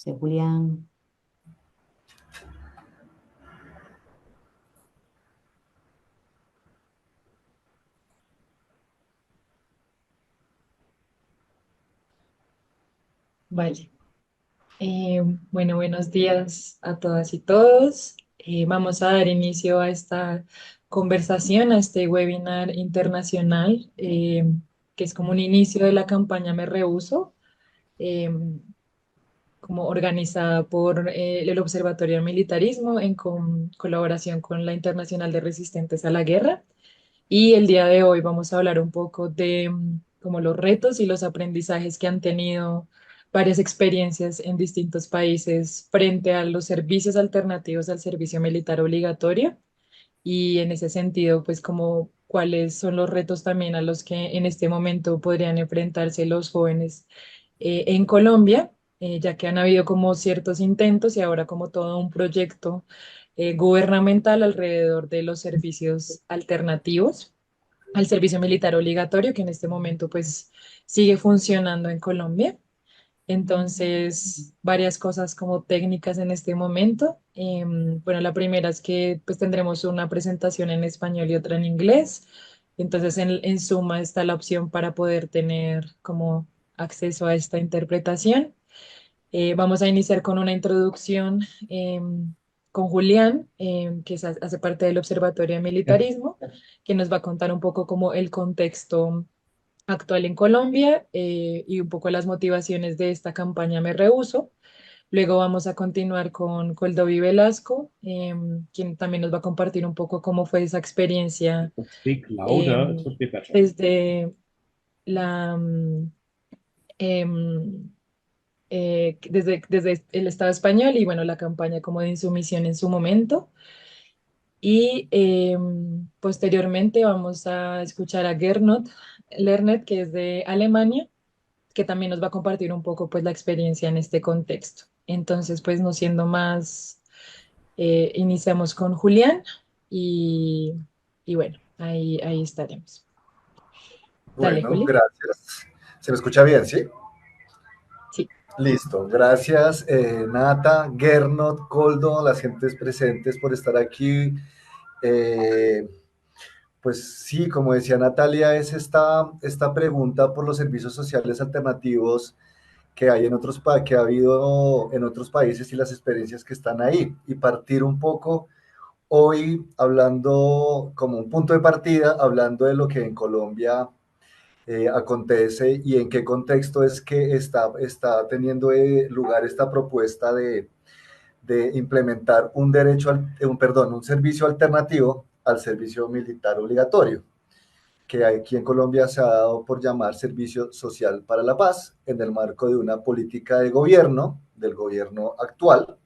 José Julián. Vale. Bueno, buenos días a todas y todos. Vamos a dar inicio a esta conversación, a este webinar internacional, que es como un inicio de la campaña Me Rehuso, eh, como organizada por el Observatorio del Militarismo en colaboración con la Internacional de Resistentes a la Guerra. Y el día de hoy vamos a hablar un poco de como los retos y los aprendizajes que han tenido varias experiencias en distintos países frente a los servicios alternativos al servicio militar obligatorio. Y en ese sentido, pues como cuáles son los retos también a los que en este momento podrían enfrentarse los jóvenes en Colombia, ya que han habido como ciertos intentos y ahora como todo un proyecto gubernamental alrededor de los servicios alternativos al servicio militar obligatorio, que en este momento pues sigue funcionando en Colombia. Entonces, varias cosas como técnicas en este momento. Bueno, la primera es que pues tendremos una presentación en español y otra en inglés. Entonces, en suma está la opción para poder tener como acceso a esta interpretación. Vamos a iniciar con una introducción con Julián, que hace parte del Observatorio de Militarismo, que nos va a contar un poco como el contexto actual en Colombia y un poco las motivaciones de esta campaña Me Rehuso. Luego vamos a continuar con Coldovi Velasco, quien también nos va a compartir un poco cómo fue esa experiencia Speak louder, it em, would be better. desde la, em, desde el Estado español y bueno, la campaña como de insumisión en su momento. Y posteriormente vamos a escuchar a Gernot Lernet, que es de Alemania, que también nos va a compartir un poco pues la experiencia en este contexto. Entonces, pues no siendo más, iniciamos con Julián y, y bueno, ahí estaremos. Dale, Bueno, Juli. gracias. ¿Se me escucha bien, sí? Sí. Listo. Gracias, Nata, Gernot, Coldo, las gentes presentes por estar aquí. Eh, pues sí, como decía Natalia, es esta pregunta por los servicios sociales alternativos que hay que ha habido en otros países y las experiencias que están ahí. Y partir un poco hoy hablando como un punto de partida, hablando de lo que en Colombia acontece y en qué contexto es que está teniendo lugar esta propuesta de implementar un derecho, un servicio alternativo al servicio militar obligatorio, que aquí en Colombia se ha dado por llamar Servicio Social para la Paz, en el marco de una política de gobierno, del gobierno actual.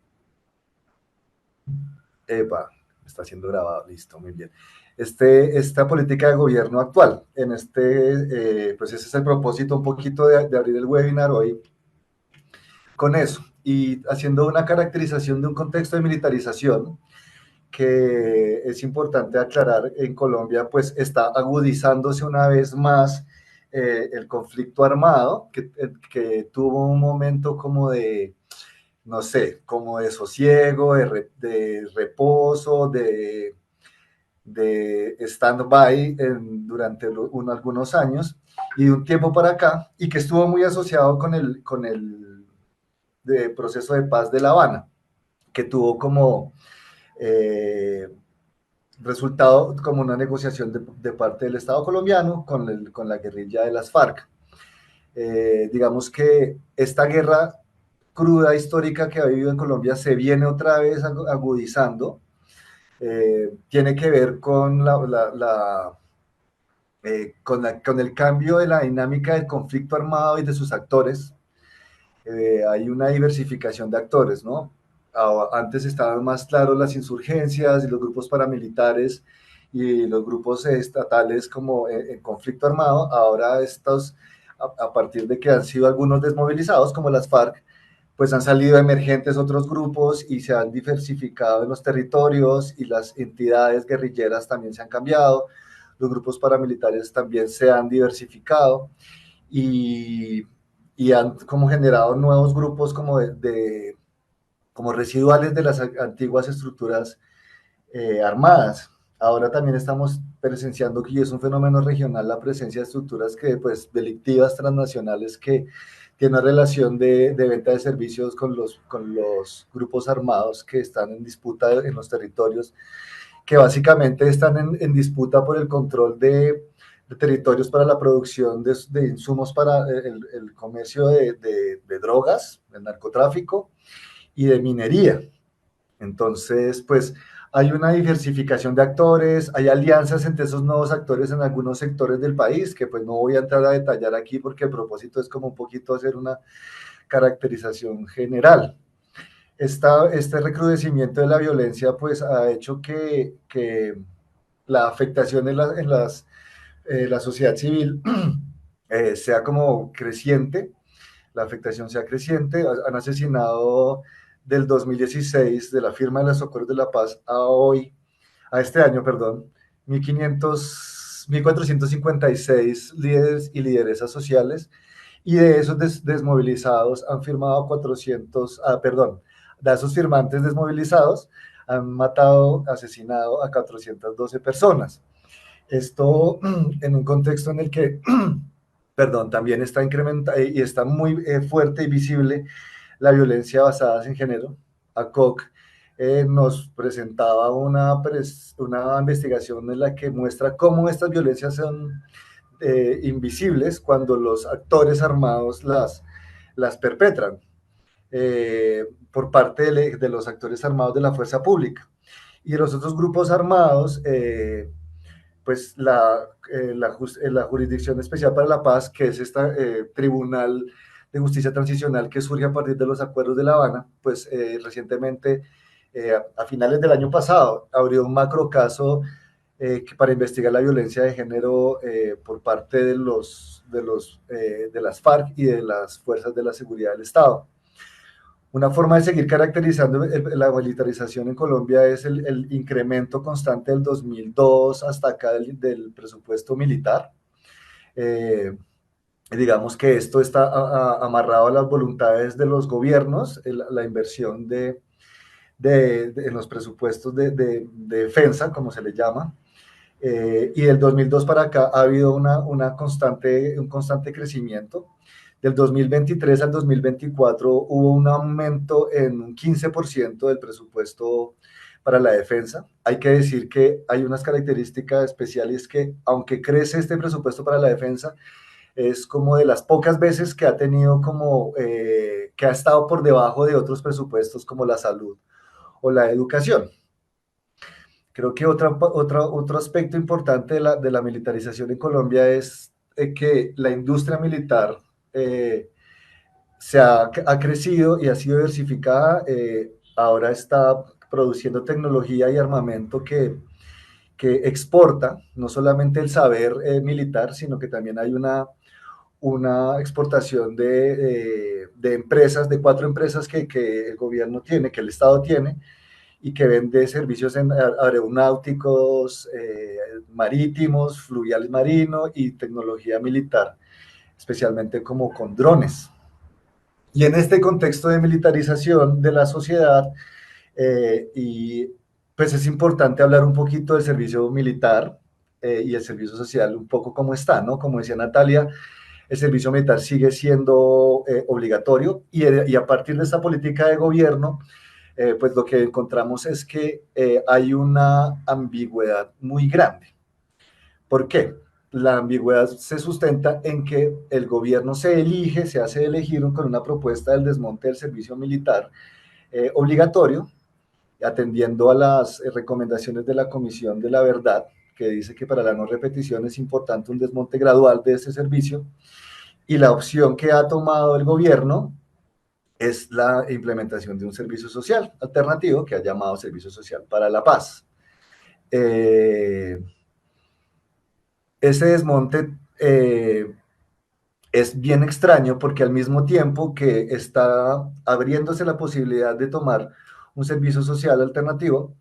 Epa, está siendo grabado, listo, muy bien. Esta política de gobierno actual, pues ese es el propósito un poquito de abrir el webinar hoy con eso, y haciendo una caracterización de un contexto de militarización que es importante aclarar en Colombia, pues está agudizándose una vez más el conflicto armado, que tuvo un momento como de, no sé, como de sosiego, de reposo, de stand-by durante algunos años, y de un tiempo para acá, y que estuvo muy asociado con el proceso de paz de La Habana, que tuvo como eh, resultado como una negociación de parte del Estado colombiano con la guerrilla de las FARC. Digamos que esta guerra cruda histórica que ha vivido en Colombia se viene otra vez agudizando. Tiene que ver con el cambio de la dinámica del conflicto armado y de sus actores. Hay una diversificación de actores, ¿no? Antes estaban más claros las insurgencias y los grupos paramilitares y los grupos estatales como en conflicto armado. Ahora estos, a partir de que han sido algunos desmovilizados, como las FARC, pues han salido emergentes otros grupos y se han diversificado en los territorios, y las entidades guerrilleras también se han cambiado, los grupos paramilitares también se han diversificado, y, y han como generado nuevos grupos como como residuales de las antiguas estructuras armadas. Ahora también estamos presenciando que es un fenómeno regional la presencia de estructuras que, pues, delictivas transnacionales que tienen una relación de venta de servicios con los grupos armados que están en disputa en los territorios, que básicamente están en disputa por el control de territorios para la producción de insumos para el comercio de drogas, el narcotráfico y de minería. Entonces, pues hay una diversificación de actores, hay alianzas entre esos nuevos actores en algunos sectores del país, que pues no voy a entrar a detallar aquí porque el propósito es como un poquito hacer una caracterización general. Este recrudecimiento de la violencia pues ha hecho que la afectación la sociedad civil sea como creciente, la afectación sea creciente. Han asesinado del 2016, de la firma de los acuerdos de la paz a hoy, a este año, perdón, 1.456 líderes y lideresas sociales, y de esos desmovilizados han firmado 400, perdón, de esos firmantes desmovilizados han matado, asesinado a 412 personas. Esto en un contexto en el que, perdón, también está incrementada y está muy fuerte y visible la violencia basada en género. ACOC nos presentaba una investigación en la que muestra cómo estas violencias son invisibles cuando los actores armados las perpetran por parte de los actores armados de la fuerza pública. Y los otros grupos armados, pues la Jurisdicción Especial para la Paz, que es este tribunal de justicia transicional que surge a partir de los acuerdos de La Habana, pues recientemente, a finales del año pasado, abrió un macro caso para investigar la violencia de género por parte de las FARC y de las fuerzas de la seguridad del Estado. Una forma de seguir caracterizando la militarización en Colombia es el incremento constante del 2002 hasta acá del presupuesto militar. Eh, digamos que esto está amarrado a las voluntades de los gobiernos, la inversión en los presupuestos de defensa, como se le llama. Y del 2002 para acá ha habido un constante crecimiento. Del 2023 al 2024 hubo un aumento en un 15% del presupuesto para la defensa. Hay que decir que hay unas características especiales que, aunque crece este presupuesto para la defensa, es como de las pocas veces que ha tenido que ha estado por debajo de otros presupuestos como la salud o la educación. Creo que otro aspecto importante de la militarización en Colombia es que la industria militar eh, ha crecido y ha sido diversificada. Ahora está produciendo tecnología y armamento que exporta no solamente el saber militar, sino que también hay una exportación de empresas, de 4 empresas que el gobierno tiene, que el Estado tiene, y que vende servicios aeronáuticos, marítimos, fluviales marino y tecnología militar, especialmente como con drones. Y en este contexto de militarización de la sociedad, y pues es importante hablar un poquito del servicio militar y el servicio social, un poco como está, ¿no? Como decía Natalia, el servicio militar sigue siendo obligatorio y a partir de esta política de gobierno, pues lo que encontramos es que hay una ambigüedad muy grande. ¿Por qué? La ambigüedad se sustenta en que el gobierno se hace elegir con una propuesta del desmonte del servicio militar obligatorio, atendiendo a las recomendaciones de la Comisión de la Verdad, que dice que para la no repetición es importante un desmonte gradual de este servicio, y la opción que ha tomado el gobierno es la implementación de un servicio social alternativo que ha llamado Servicio Social para la Paz. Ese desmonte es bien extraño porque al mismo tiempo que está abriéndose la posibilidad de tomar un servicio social alternativo,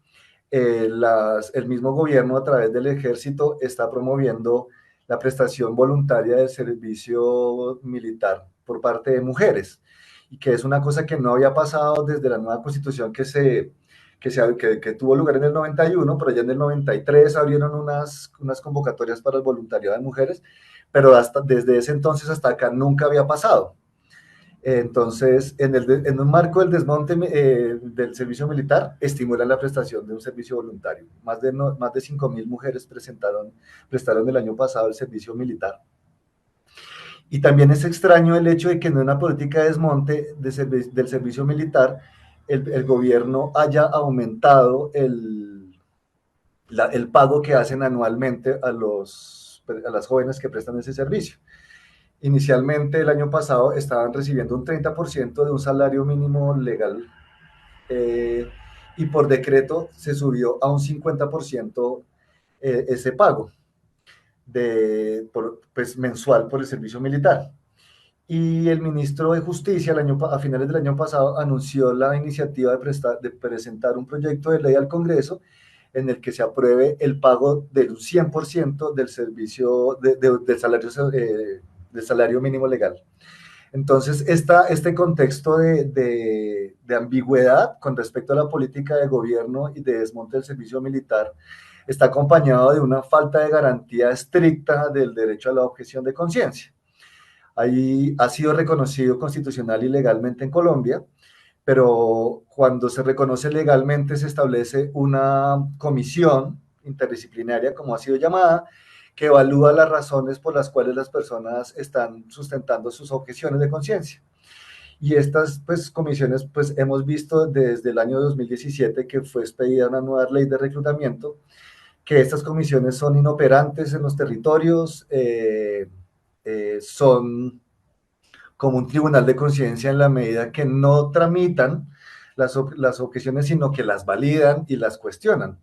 el mismo gobierno a través del ejército está promoviendo la prestación voluntaria del servicio militar por parte de mujeres, y que es una cosa que no había pasado desde la nueva constitución que tuvo lugar en el 91, pero ya en el 93 abrieron unas convocatorias para el voluntariado de mujeres, pero desde ese entonces hasta acá nunca había pasado. Entonces, en un marco del desmonte del servicio militar, estimulan la prestación de un servicio voluntario. Más de 5.000 mujeres prestaron el año pasado el servicio militar. Y también es extraño el hecho de que en una política de desmonte del servicio militar, el gobierno haya aumentado el pago que hacen anualmente a las jóvenes que prestan ese servicio. Inicialmente, el año pasado, estaban recibiendo un 30% de un salario mínimo legal, y por decreto se subió a un 50% ese pago pues, mensual por el servicio militar. Y el ministro de Justicia a finales del año pasado anunció la iniciativa de presentar un proyecto de ley al Congreso en el que se apruebe el pago del 100% del servicio, del salario mínimo legal. Entonces, este contexto de ambigüedad con respecto a la política de gobierno y de desmonte del servicio militar está acompañado de una falta de garantía estricta del derecho a la objeción de conciencia. Ahí ha sido reconocido constitucional y legalmente en Colombia, pero cuando se reconoce legalmente se establece una comisión interdisciplinaria, como ha sido llamada, que evalúa las razones por las cuales las personas están sustentando sus objeciones de conciencia. Y estas pues, comisiones, pues hemos visto desde el año 2017 que fue expedida una nueva ley de reclutamiento, que estas comisiones son inoperantes en los territorios, son como un tribunal de conciencia en la medida que no tramitan las objeciones, sino que las validan y las cuestionan.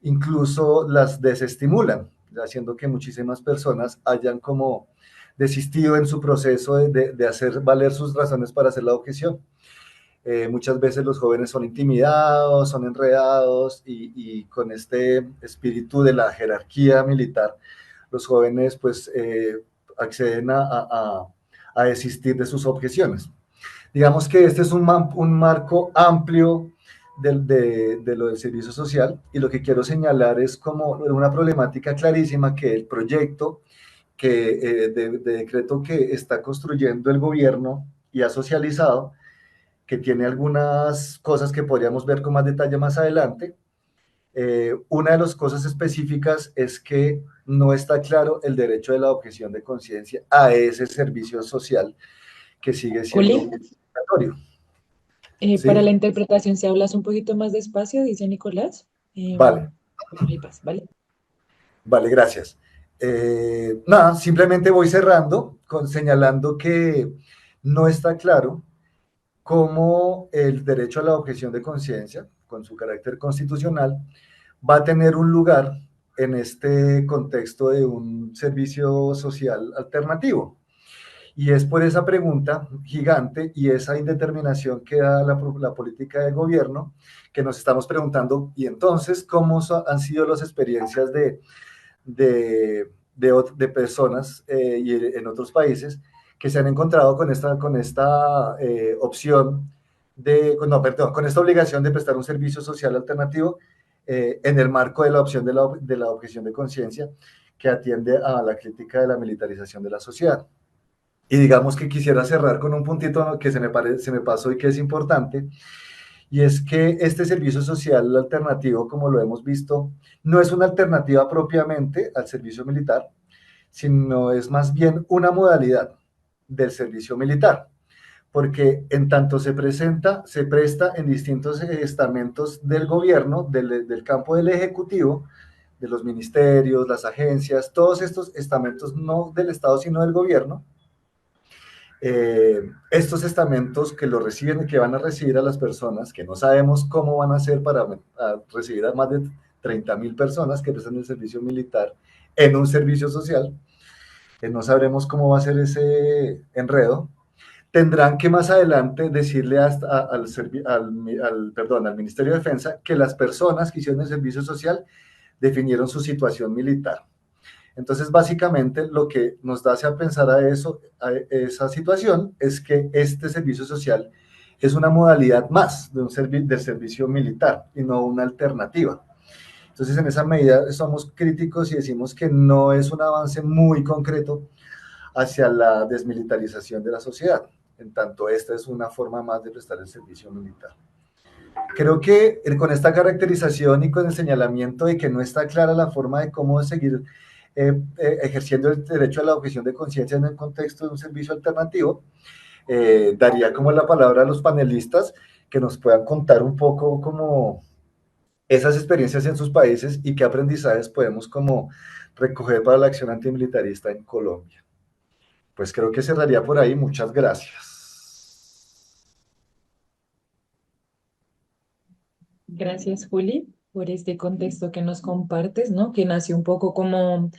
Incluso las desestimulan, haciendo que muchísimas personas hayan como desistido en su proceso de hacer valer sus razones para hacer la objeción. Muchas veces los jóvenes son intimidados, son enredados y con este espíritu de la jerarquía militar, los jóvenes pues acceden a desistir de sus objeciones. Digamos que este es un marco amplio de lo del servicio social, y lo que quiero señalar es como una problemática clarísima que el proyecto de decreto que está construyendo el gobierno y ha socializado, que tiene algunas cosas que podríamos ver con más detalle más adelante. Una de las cosas específicas es que no está claro el derecho de la objeción de conciencia a ese servicio social que sigue siendo Juli, obligatorio. para la ¿Sí? interpretación, si hablas un poquito más despacio, dice Nicolás, Vale, ahí vas, ¿vale? vale, gracias. Nada, simplemente voy cerrando señalando que no está claro cómo el derecho a la objeción de conciencia, con su carácter constitucional, va a tener un lugar en este contexto de un servicio social alternativo. Y es por esa pregunta gigante y esa indeterminación que da la política de gobierno que nos estamos preguntando, y entonces, ¿cómo han sido las experiencias de personas y en otros países que se han encontrado con esta opción no, perdón, con esta obligación de prestar un servicio social alternativo en el marco de la opción de la objeción de conciencia que atiende a la crítica de la militarización de la sociedad? Y digamos que quisiera cerrar con un puntito que se me pasó y que es importante, y es que este servicio social alternativo, como lo hemos visto, no es una alternativa propiamente al servicio militar, sino es más bien una modalidad del servicio militar, porque en tanto se presta en distintos estamentos del gobierno, del campo del ejecutivo, de los ministerios, las agencias, todos estos estamentos no del Estado, sino del gobierno. Estos estamentos que lo reciben y que van a recibir a las personas, que no sabemos cómo van a hacer para recibir a más de 30.000 personas que prestan el servicio militar en un servicio social, no sabremos cómo va a ser ese enredo. Tendrán que más adelante decirle al Ministerio de Defensa que las personas que hicieron el servicio social definieron su situación militar. Entonces, básicamente, lo que nos da a pensar a eso, a esa situación, es que este servicio social es una modalidad más de del servicio militar y no una alternativa. Entonces, en esa medida somos críticos y decimos que no es un avance muy concreto hacia la desmilitarización de la sociedad, en tanto esta es una forma más de prestar el servicio militar. Creo que con esta caracterización y con el señalamiento de que no está clara la forma de cómo seguir ejerciendo el derecho a la objeción de conciencia en el contexto de un servicio alternativo, daría como la palabra a los panelistas que nos puedan contar un poco como esas experiencias en sus países y qué aprendizajes podemos como recoger para la acción antimilitarista en Colombia. Pues creo que cerraría por ahí. Muchas gracias. Gracias, Juli, por este contexto que nos compartes, ¿no? Que nació un poco como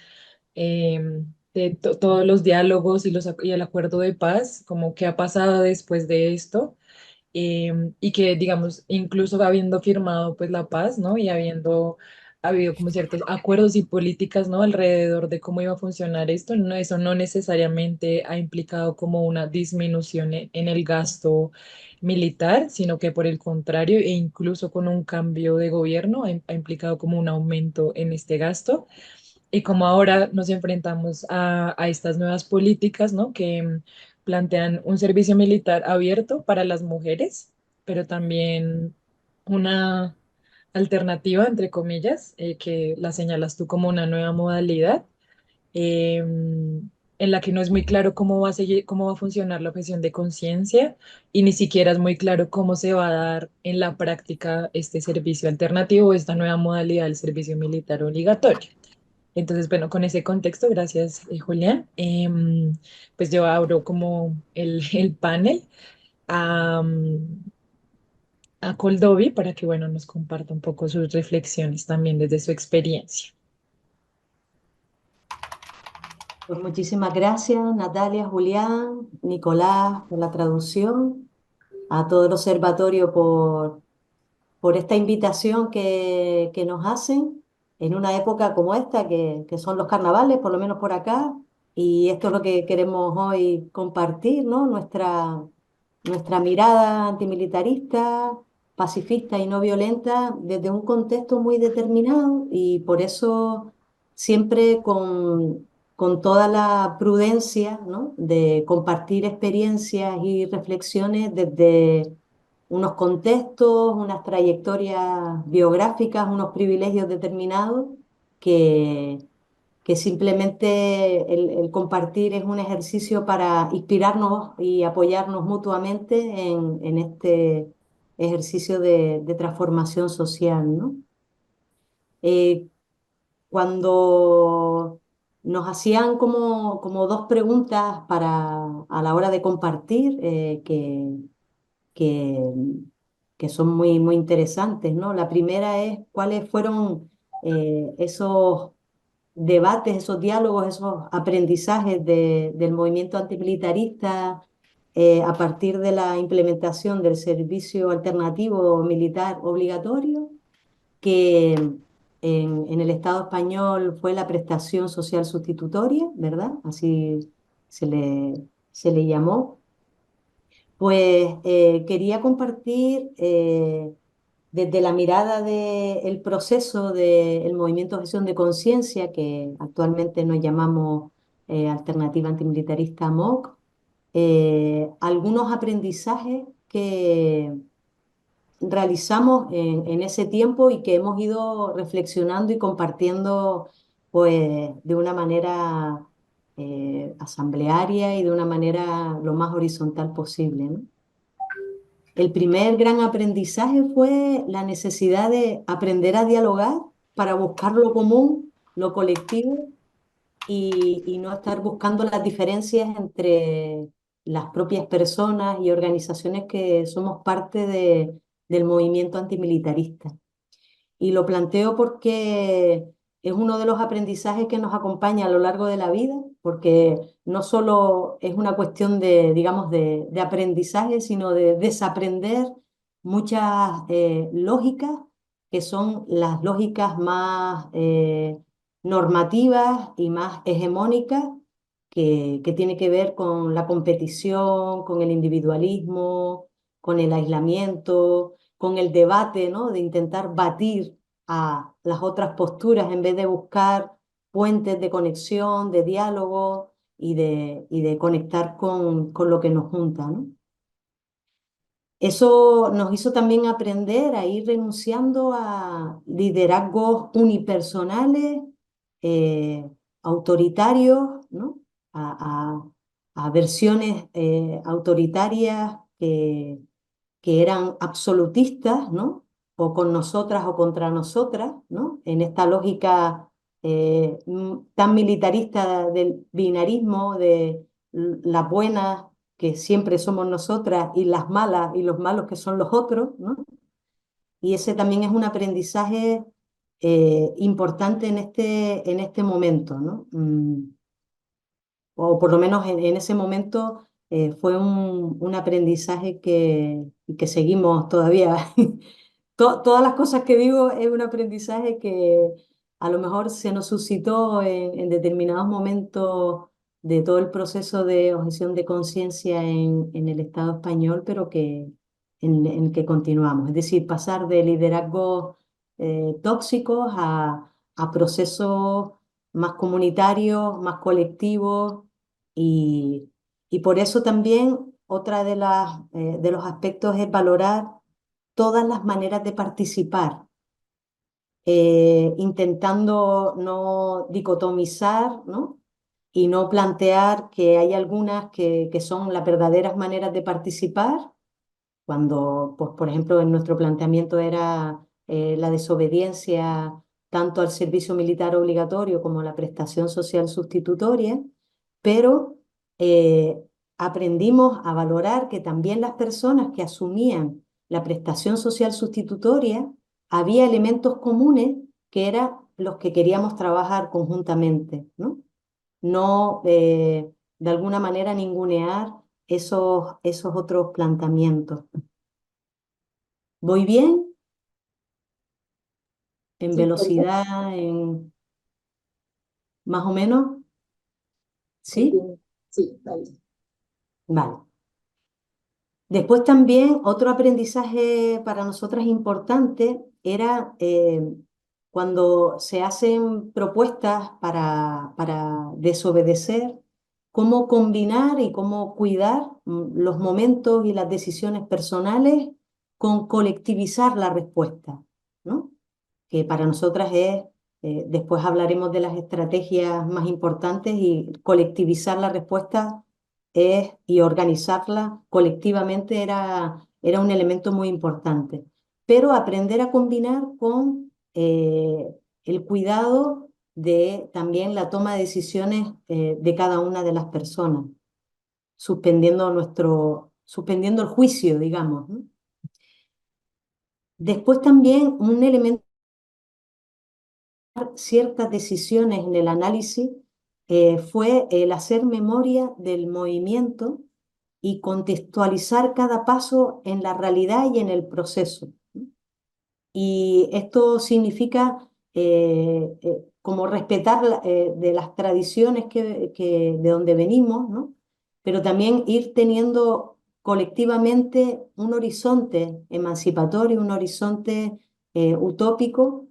de todos los diálogos y, y el acuerdo de paz, como qué ha pasado después de esto, y que, digamos, incluso habiendo firmado pues la paz, ¿no? Y habiendo habido como ciertos acuerdos y políticas, ¿no? Alrededor de cómo iba a funcionar esto, no, eso no necesariamente ha implicado como una disminución en el gasto militar, sino que por el contrario, e incluso con un cambio de gobierno, ha implicado como un aumento en este gasto. Y como ahora nos enfrentamos a estas nuevas políticas, ¿no? Que plantean un servicio militar abierto para las mujeres, pero también una alternativa, entre comillas, que la señalas tú como una nueva modalidad, en la que no es muy claro cómo va a seguir, cómo va a funcionar la objeción de conciencia y ni siquiera es muy claro cómo se va a dar en la práctica este servicio alternativo, esta nueva modalidad del servicio militar obligatorio. Entonces, bueno, con ese contexto, gracias, Julián. Pues yo abro como el panel a, a Coldovi para que, bueno, nos comparta un poco sus reflexiones también desde su experiencia. Pues muchísimas gracias, Natalia, Julián, Nicolás, por la traducción, a todo el observatorio por esta invitación que nos hacen en una época como esta, que son los carnavales, por lo menos por acá, y esto es lo que queremos hoy compartir, ¿no? Nuestra mirada antimilitarista, pacifista y no violenta desde un contexto muy determinado y por eso siempre con toda la prudencia, ¿no? De compartir experiencias y reflexiones desde unos contextos, unas trayectorias biográficas, unos privilegios determinados que, que simplemente el compartir es un ejercicio para inspirarnos y apoyarnos mutuamente en este ejercicio de transformación social, ¿no? Eh, Cuando nos hacían como dos preguntas a la hora de compartir, que, que son muy interesantes, ¿no? La primera es cuáles fueron esos debates, esos diálogos, esos aprendizajes del movimiento antimilitarista a partir de la implementación del servicio alternativo militar obligatorio, que en el Estado español fue la prestación social sustitutoria, ¿verdad? Así se se le llamó. Pues quería compartir desde la mirada del proceso del movimiento de gestión de conciencia, que actualmente nos llamamos Alternativa Antimilitarista MOC, algunos aprendizajes que realizamos en ese tiempo y que hemos ido reflexionando y compartiendo pues de una manera asamblearia y de una manera lo más horizontal posible, ¿no? El primer gran aprendizaje fue la necesidad de aprender a dialogar para buscar lo común, lo colectivo y no estar buscando las diferencias entre las propias personas y organizaciones que somos parte del movimiento antimilitarista. Y lo planteo porque es uno de los aprendizajes que nos acompaña a lo largo de la vida, porque no solo es una cuestión de, digamos, de aprendizaje, sino de desaprender muchas lógicas que son las lógicas más normativas y más hegemónicas que tiene que ver con la competición, con el individualismo, con el aislamiento, con el debate, ¿no? De intentar batir a las otras posturas en vez de buscar puentes de conexión, de diálogo y de conectar con lo que nos junta, ¿no? Eso nos hizo también aprender a ir renunciando a liderazgos unipersonales, eh, autoritarios, ¿no? A, a versiones autoritarias que eran absolutistas, ¿no? O con nosotras o contra nosotras, ¿no? En esta lógica tan militarista del binarismo, de las buenas que siempre somos nosotras y las malas y los malos que son los otros, ¿no? Y ese también es un aprendizaje importante en este momento, ¿no? O por lo menos en ese momento fue un aprendizaje que seguimos todavía. Todas las cosas que digo es un aprendizaje que a lo mejor se nos suscitó en determinados momentos de todo el proceso de objeción de conciencia en el Estado español, pero en el que continuamos. Es decir, pasar de liderazgos tóxicos a procesos más comunitarios, más colectivos y, y por eso también otra de los aspectos es valorar todas las maneras de participar, intentando no dicotomizar, ¿no? Y no plantear que hay algunas que son las verdaderas maneras de participar cuando, pues, por ejemplo, en nuestro planteamiento era la desobediencia tanto al servicio militar obligatorio como a la prestación social sustitutoria, pero eh, aprendimos a valorar que también las personas que asumían la prestación social sustitutoria, había elementos comunes que eran los que queríamos trabajar conjuntamente, ¿no? No de alguna manera ningunear esos otros planteamientos. ¿Voy bien? ¿En Sí, perfecto. velocidad? ¿En más o menos? ¿Sí? Entiendo. Sí, dale. Vale. Después también otro aprendizaje para nosotras importante era cuando se hacen propuestas para desobedecer, cómo combinar y cómo cuidar los momentos y las decisiones personales con colectivizar la respuesta, ¿no? Que para nosotras es, después hablaremos de las estrategias más importantes y colectivizar la respuesta es, y organizarla colectivamente era un elemento muy importante. Pero aprender a combinar con el cuidado de también la toma de decisiones de cada una de las personas, suspendiendo el juicio, digamos, ¿no? Después también un elemento ciertas decisiones en el análisis fue el hacer memoria del movimiento y contextualizar cada paso en la realidad y en el proceso. Y esto significa como respetar de las tradiciones de donde venimos, ¿no? Pero también ir teniendo colectivamente un horizonte emancipatorio, un horizonte utópico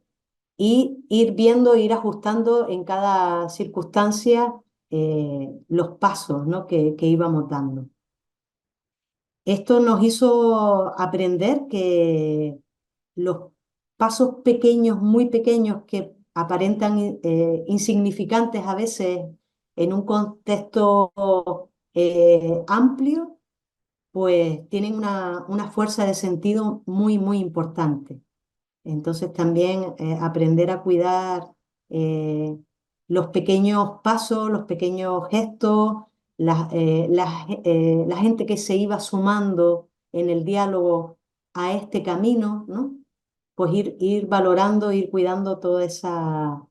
y ir viendo, ir ajustando en cada circunstancia los pasos, ¿no? que íbamos dando. Esto nos hizo aprender que los pasos pequeños, muy pequeños, que aparentan insignificantes a veces en un contexto amplio, pues tienen una fuerza de sentido muy, muy importante. Entonces también aprender a cuidar eh, los pequeños pasos, los pequeños gestos, la gente que se iba sumando en el diálogo a este camino, ¿no? Pues ir valorando, ir cuidando toda esa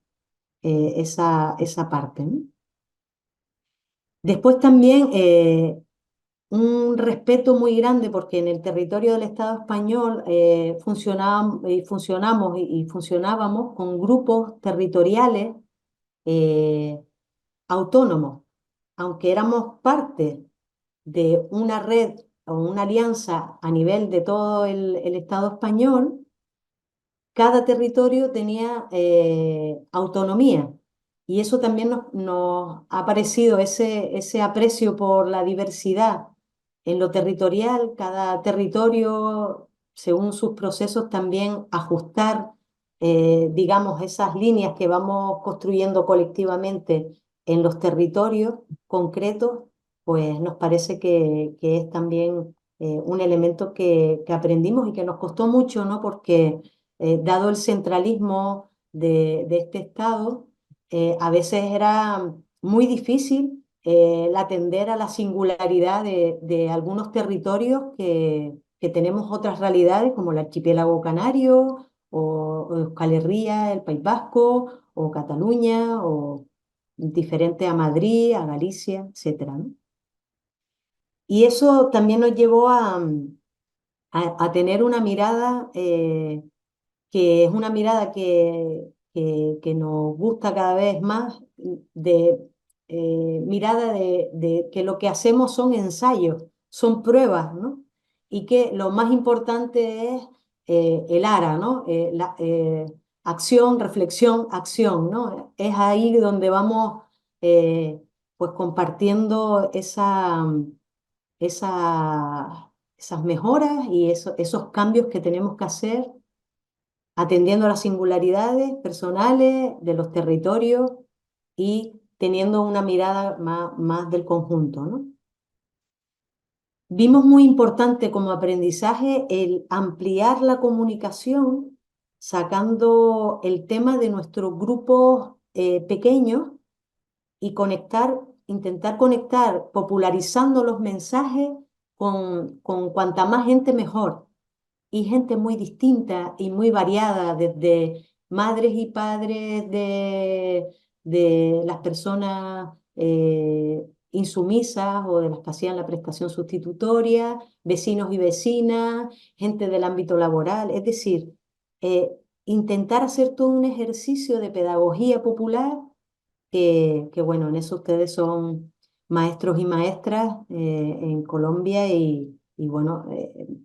parte, ¿no? Después también un respeto muy grande porque en el territorio del Estado español funcionamos y funcionábamos con grupos territoriales eh, autónomos, aunque éramos parte de una red o una alianza a nivel de todo el Estado español, cada territorio tenía autonomía. Y eso también nos ha parecido ese aprecio por la diversidad en lo territorial, cada territorio, según sus procesos, también ajustar, digamos, esas líneas que vamos construyendo colectivamente en los territorios concretos, pues nos parece que es también un elemento que aprendimos y que nos costó mucho, ¿no? Porque dado el centralismo de este Estado, a veces era muy difícil el atender a la singularidad de algunos territorios que tenemos otras realidades, como el archipiélago canario, o Euskal Herria, el País Vasco, o Cataluña, o diferente a Madrid, a Galicia, etcétera, ¿no? Y eso también nos llevó a tener una mirada que es una mirada que nos gusta cada vez más, de mirada de que lo que hacemos son ensayos, son pruebas, ¿no? Y que lo más importante es el ARA, ¿no? Acción, reflexión, acción, ¿no? Es ahí donde vamos eh, pues compartiendo esas mejoras y esos cambios que tenemos que hacer atendiendo a las singularidades personales de los territorios y teniendo una mirada más del conjunto, ¿no? Vimos muy importante como aprendizaje el ampliar la comunicación, sacando el tema de nuestros grupos pequeños y intentar conectar, popularizando los mensajes con cuanta más gente mejor y gente muy distinta y muy variada, desde madres y padres de las personas insumisas o de las que hacían la prestación sustitutoria, vecinos y vecinas, gente del ámbito laboral, es decir, eh, intentar hacer todo un ejercicio de pedagogía popular que bueno, en eso ustedes son maestros y maestras en Colombia y bueno,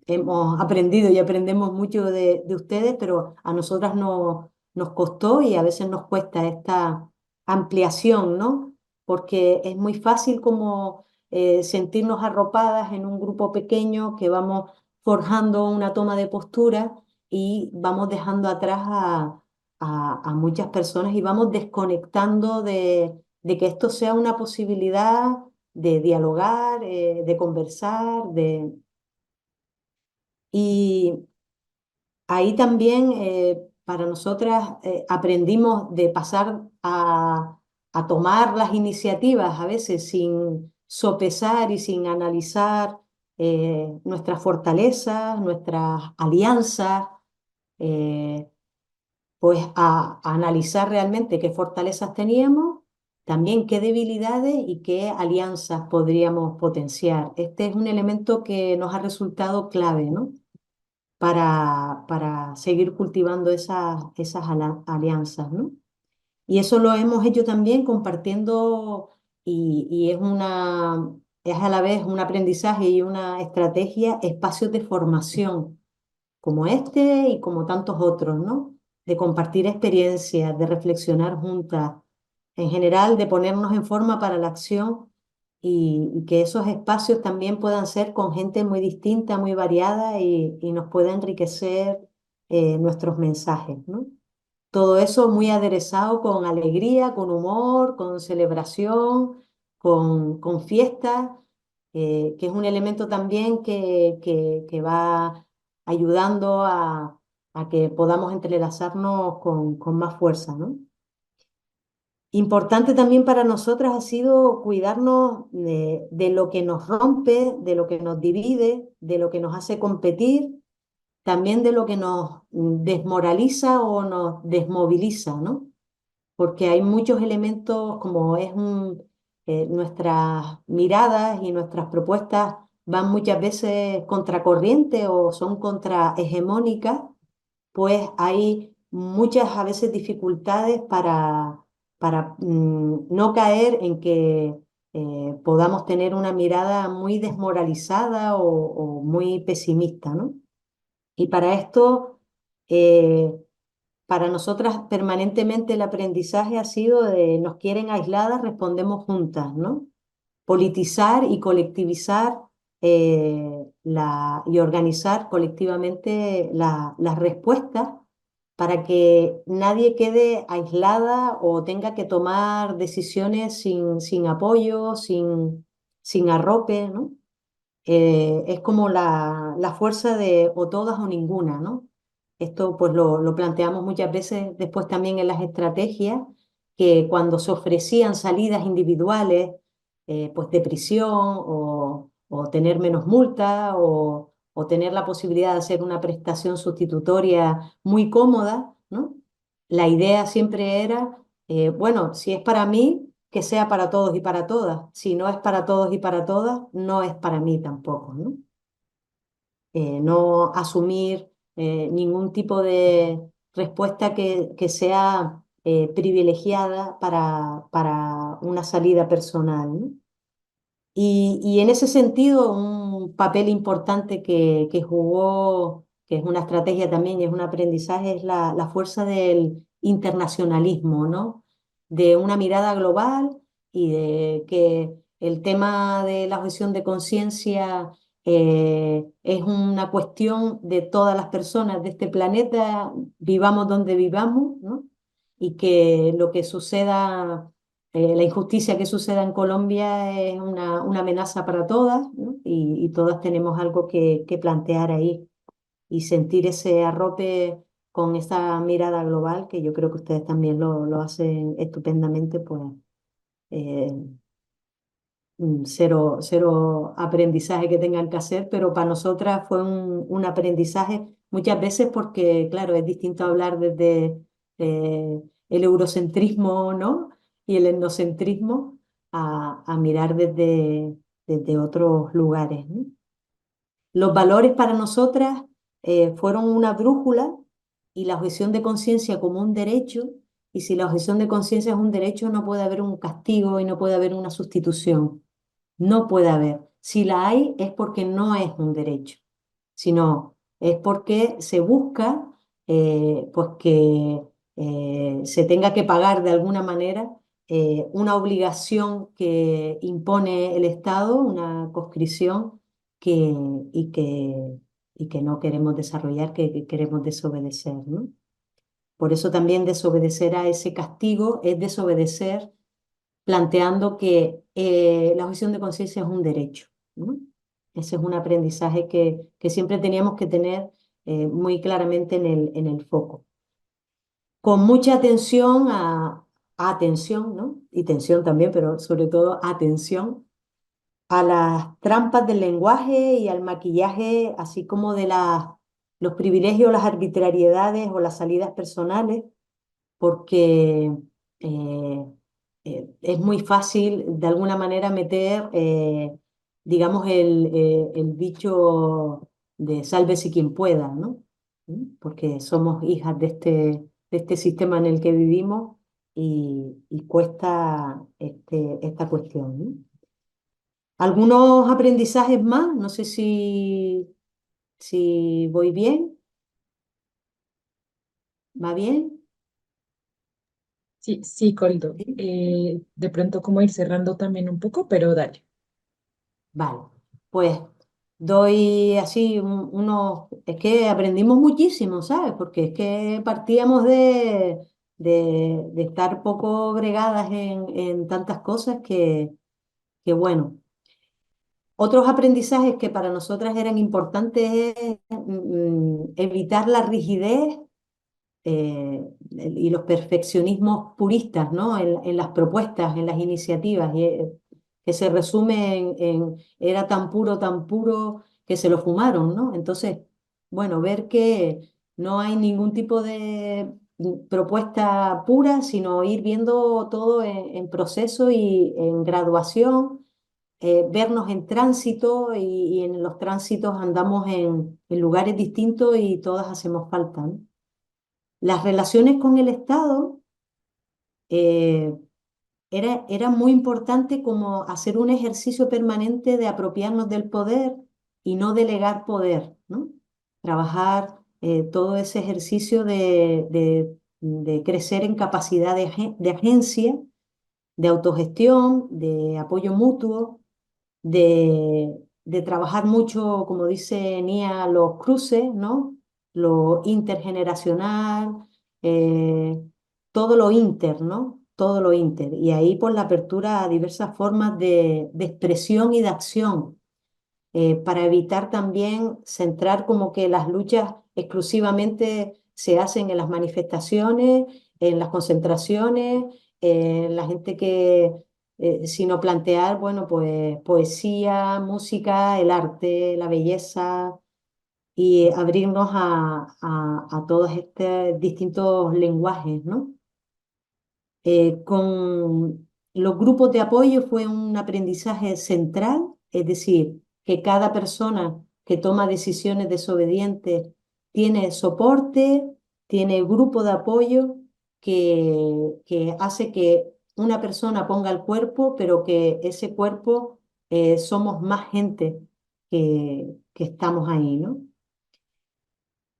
hemos aprendido y aprendemos mucho de ustedes, pero a nosotras nos costó y a veces nos cuesta esta ampliación, ¿no? Porque es muy fácil como sentirnos arropadas en un grupo pequeño que vamos forjando una toma de postura y vamos dejando atrás a muchas personas y vamos desconectando de que esto sea una posibilidad de dialogar, de conversar, y ahí también para nosotras aprendimos de pasar a tomar las iniciativas a veces sin sopesar y sin analizar nuestras fortalezas, nuestras alianzas. eh, pues a analizar realmente qué fortalezas teníamos, también qué debilidades y qué alianzas podríamos potenciar. Este es un elemento que nos ha resultado clave, ¿no? Para seguir cultivando esas alianzas, ¿no? Y eso lo hemos hecho también compartiendo y es a la vez un aprendizaje y una estrategia, espacios de formación como este y como tantos otros, ¿no? De compartir experiencias, de reflexionar juntas, en general, de ponernos en forma para la acción y que esos espacios también puedan ser con gente muy distinta, muy variada y nos pueda enriquecer nuestros mensajes, ¿no? Todo eso muy aderezado con alegría, con humor, con celebración, con fiesta, que es un elemento también que va ayudando a que podamos entrelazarnos con más fuerza, ¿no? Importante también para nosotras ha sido cuidarnos de lo que nos rompe, de lo que nos divide, de lo que nos hace competir, también de lo que nos desmoraliza o nos desmoviliza, ¿no? Porque hay muchos elementos como nuestras miradas y nuestras propuestas van muchas veces contracorriente o son contrahegemónicas, pues hay muchas a veces dificultades para no caer en que podamos tener una mirada muy desmoralizada o muy pesimista, ¿no? Y para esto, eh, para nosotras permanentemente el aprendizaje ha sido de nos quieren aisladas, respondemos juntas, ¿no? Politizar y colectivizar y organizar colectivamente las respuestas para que nadie quede aislada o tenga que tomar decisiones sin apoyo, sin arrope, ¿no? Es como la fuerza de o todas o ninguna, ¿no? Esto pues lo planteamos muchas veces después también en las estrategias, que cuando se ofrecían salidas individuales, pues de prisión o tener menos multa o tener la posibilidad de hacer una prestación sustitutoria muy cómoda, ¿no? La idea siempre era, bueno, si es para mí, que sea para todos y para todas. Si no es para todos y para todas, no es para mí tampoco, ¿no? No asumir ningún tipo de respuesta que sea privilegiada para una salida personal, ¿no? Y en ese sentido, un papel importante que jugó, que es una estrategia también y es un aprendizaje, es la fuerza del internacionalismo, ¿no? De una mirada global y de que el tema de la objeción de conciencia es una cuestión de todas las personas de este planeta, vivamos donde vivamos, ¿no? Y que lo que suceda la injusticia que suceda en Colombia es una amenaza para todas, ¿no? Y todas tenemos algo que plantear ahí y sentir ese arrope con esa mirada global, que yo creo que ustedes también lo hacen estupendamente, pues eh, cero aprendizaje que tengan que hacer, pero para nosotras fue un aprendizaje muchas veces porque, claro, es distinto hablar desde el eurocentrismo, ¿no? Y el etnocentrismo a mirar desde otros lugares, ¿no? Los valores para nosotras fueron una brújula y la objeción de conciencia como un derecho, y si la objeción de conciencia es un derecho, no puede haber un castigo y no puede haber una sustitución. No puede haber. Si la hay es porque no es un derecho, sino es porque se busca pues que se tenga que pagar de alguna manera una obligación que impone el Estado, una conscripción que, y que, y que no queremos desarrollar, que queremos desobedecer, ¿no? Por eso también desobedecer a ese castigo es desobedecer planteando que la objeción de conciencia es un derecho, ¿no? Ese es un aprendizaje que siempre teníamos que tener muy claramente en el foco. Con mucha atención atención, ¿no? Y tensión también, pero sobre todo atención a las trampas del lenguaje y al maquillaje, así como de los privilegios, las arbitrariedades o las salidas personales porque eh, es muy fácil de alguna manera meter, digamos, el bicho de sálvese quien pueda, ¿no? ¿Mm? Porque somos hijas de este sistema en el que vivimos y cuesta esta cuestión, ¿no? Algunos aprendizajes más, no sé si voy bien, ¿va bien? Sí, sí, Coldo. ¿Sí? De pronto como ir cerrando también un poco, pero dale. Vale, pues doy así unos... Es que aprendimos muchísimo, ¿sabes? Porque es que partíamos de estar poco bregadas en tantas cosas que bueno. Otros aprendizajes que para nosotras eran importantes es evitar la rigidez y los perfeccionismos puristas, ¿no? En las propuestas, en las iniciativas, que se resume era tan puro que se lo fumaron, ¿no? Entonces, bueno, ver que no hay ningún tipo de propuesta pura, sino ir viendo todo en proceso y en graduación, vernos en tránsito y en los tránsitos andamos en lugares distintos y todas hacemos falta, ¿no? Las relaciones con el Estado eh, era muy importante como hacer un ejercicio permanente de apropiarnos del poder y no delegar poder, ¿no? Trabajar todo ese ejercicio de crecer en capacidad de agencia, de autogestión, de apoyo mutuo, de trabajar mucho, como dice Nia, los cruces, ¿no? Lo intergeneracional, eh, todo lo inter, ¿no? Todo lo inter. Y ahí por la apertura a diversas formas de expresión y de acción, para evitar también centrar como que las luchas exclusivamente se hacen en las manifestaciones, en las concentraciones, en la gente sino plantear, bueno, pues poesía, música, el arte, la belleza y abrirnos a todos estos distintos lenguajes, ¿no? Con los grupos de apoyo fue un aprendizaje central, es decir, que cada persona que toma decisiones desobedientes tiene soporte, tiene grupo de apoyo que hace que una persona ponga el cuerpo, pero que ese cuerpo somos más gente que estamos ahí, ¿no?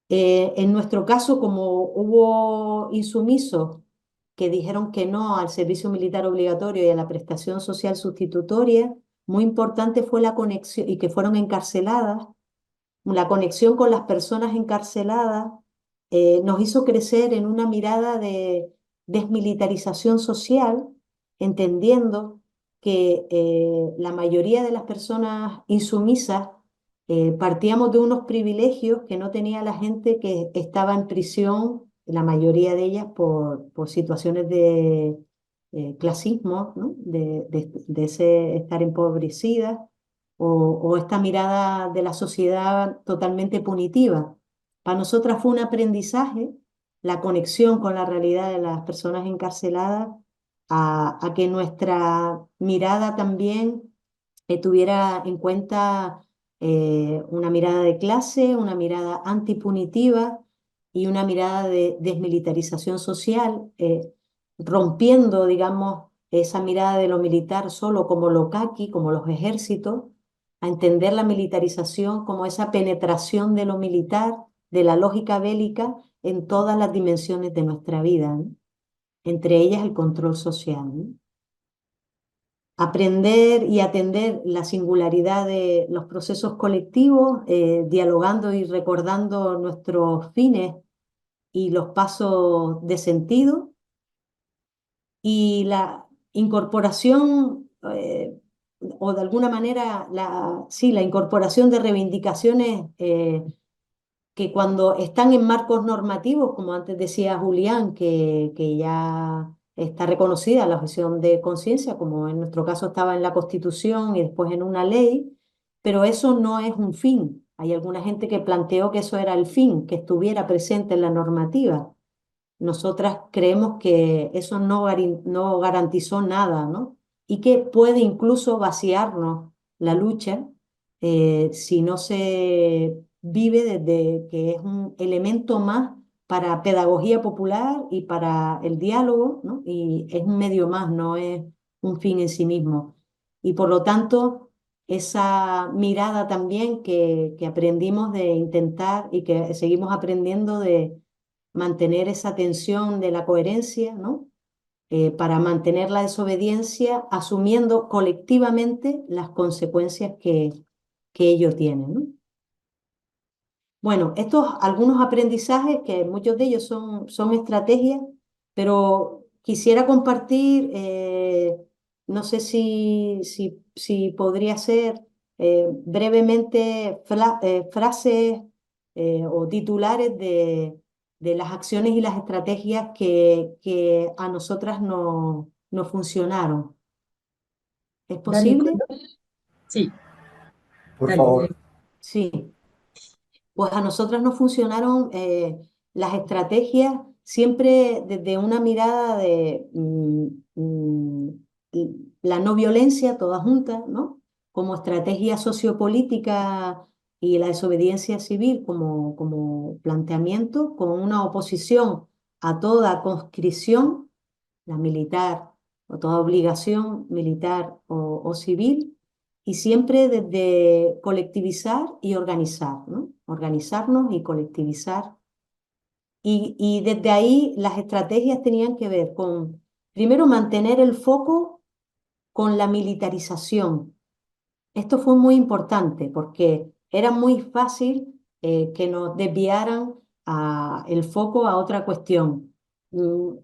En nuestro caso, como hubo insumisos que dijeron que no al servicio militar obligatorio y a la prestación social sustitutoria, muy importante fue la conexión, y que fueron encarceladas, la conexión con las personas encarceladas nos hizo crecer en una mirada de desmilitarización social, entendiendo que la mayoría de las personas insumisas partíamos de unos privilegios que no tenía la gente que estaba en prisión, la mayoría de ellas por situaciones de clasismo, ¿no? De ese estar empobrecida o esta mirada de la sociedad totalmente punitiva. Para nosotras fue un aprendizaje la conexión con la realidad de las personas encarceladas, a que nuestra mirada también tuviera en cuenta una mirada de clase, una mirada antipunitiva y una mirada de desmilitarización social, rompiendo, digamos, esa mirada de lo militar solo como lo caqui, como los ejércitos, a entender la militarización como esa penetración de lo militar, de la lógica bélica en todas las dimensiones de nuestra vida, ¿no? Entre ellas el control social, ¿no? Aprender y atender la singularidad de los procesos colectivos, dialogando y recordando nuestros fines y los pasos de sentido, y la incorporación, o de alguna manera, sí, la incorporación de reivindicaciones que cuando están en marcos normativos, como antes decía Julián, que ya está reconocida la objeción de conciencia, como en nuestro caso estaba en la Constitución y después en una ley, pero eso no es un fin. Hay alguna gente que planteó que eso era el fin, que estuviera presente en la normativa. Nosotras creemos que eso no garantizó nada, ¿no? Y que puede incluso vaciarnos la lucha si no se vive desde que es un elemento más para pedagogía popular y para el diálogo, ¿no? Y es un medio más, no es un fin en sí mismo. Y por lo tanto, esa mirada también que aprendimos de intentar y que seguimos aprendiendo de mantener esa tensión de la coherencia, ¿no? Para mantener la desobediencia, asumiendo colectivamente las consecuencias que ello tiene, ¿no? Bueno, estos algunos aprendizajes, que muchos de ellos son estrategias, pero quisiera compartir, no sé si podría ser brevemente frases o titulares de las acciones y las estrategias que a nosotras no funcionaron. ¿Es Dale, posible? Colo. Sí, Por dale. favor. Sí. Pues a nosotras nos funcionaron las estrategias siempre desde una mirada de la no violencia, toda junta, ¿no? Como estrategia sociopolítica y la desobediencia civil como planteamiento, con una oposición a toda conscripción la militar, o toda obligación militar o civil, y siempre desde colectivizar y organizar, ¿no? Organizarnos y colectivizar. Y desde ahí las estrategias tenían que ver con, primero, mantener el foco con la militarización. Esto fue muy importante porque era muy fácil que nos desviaran el foco a otra cuestión.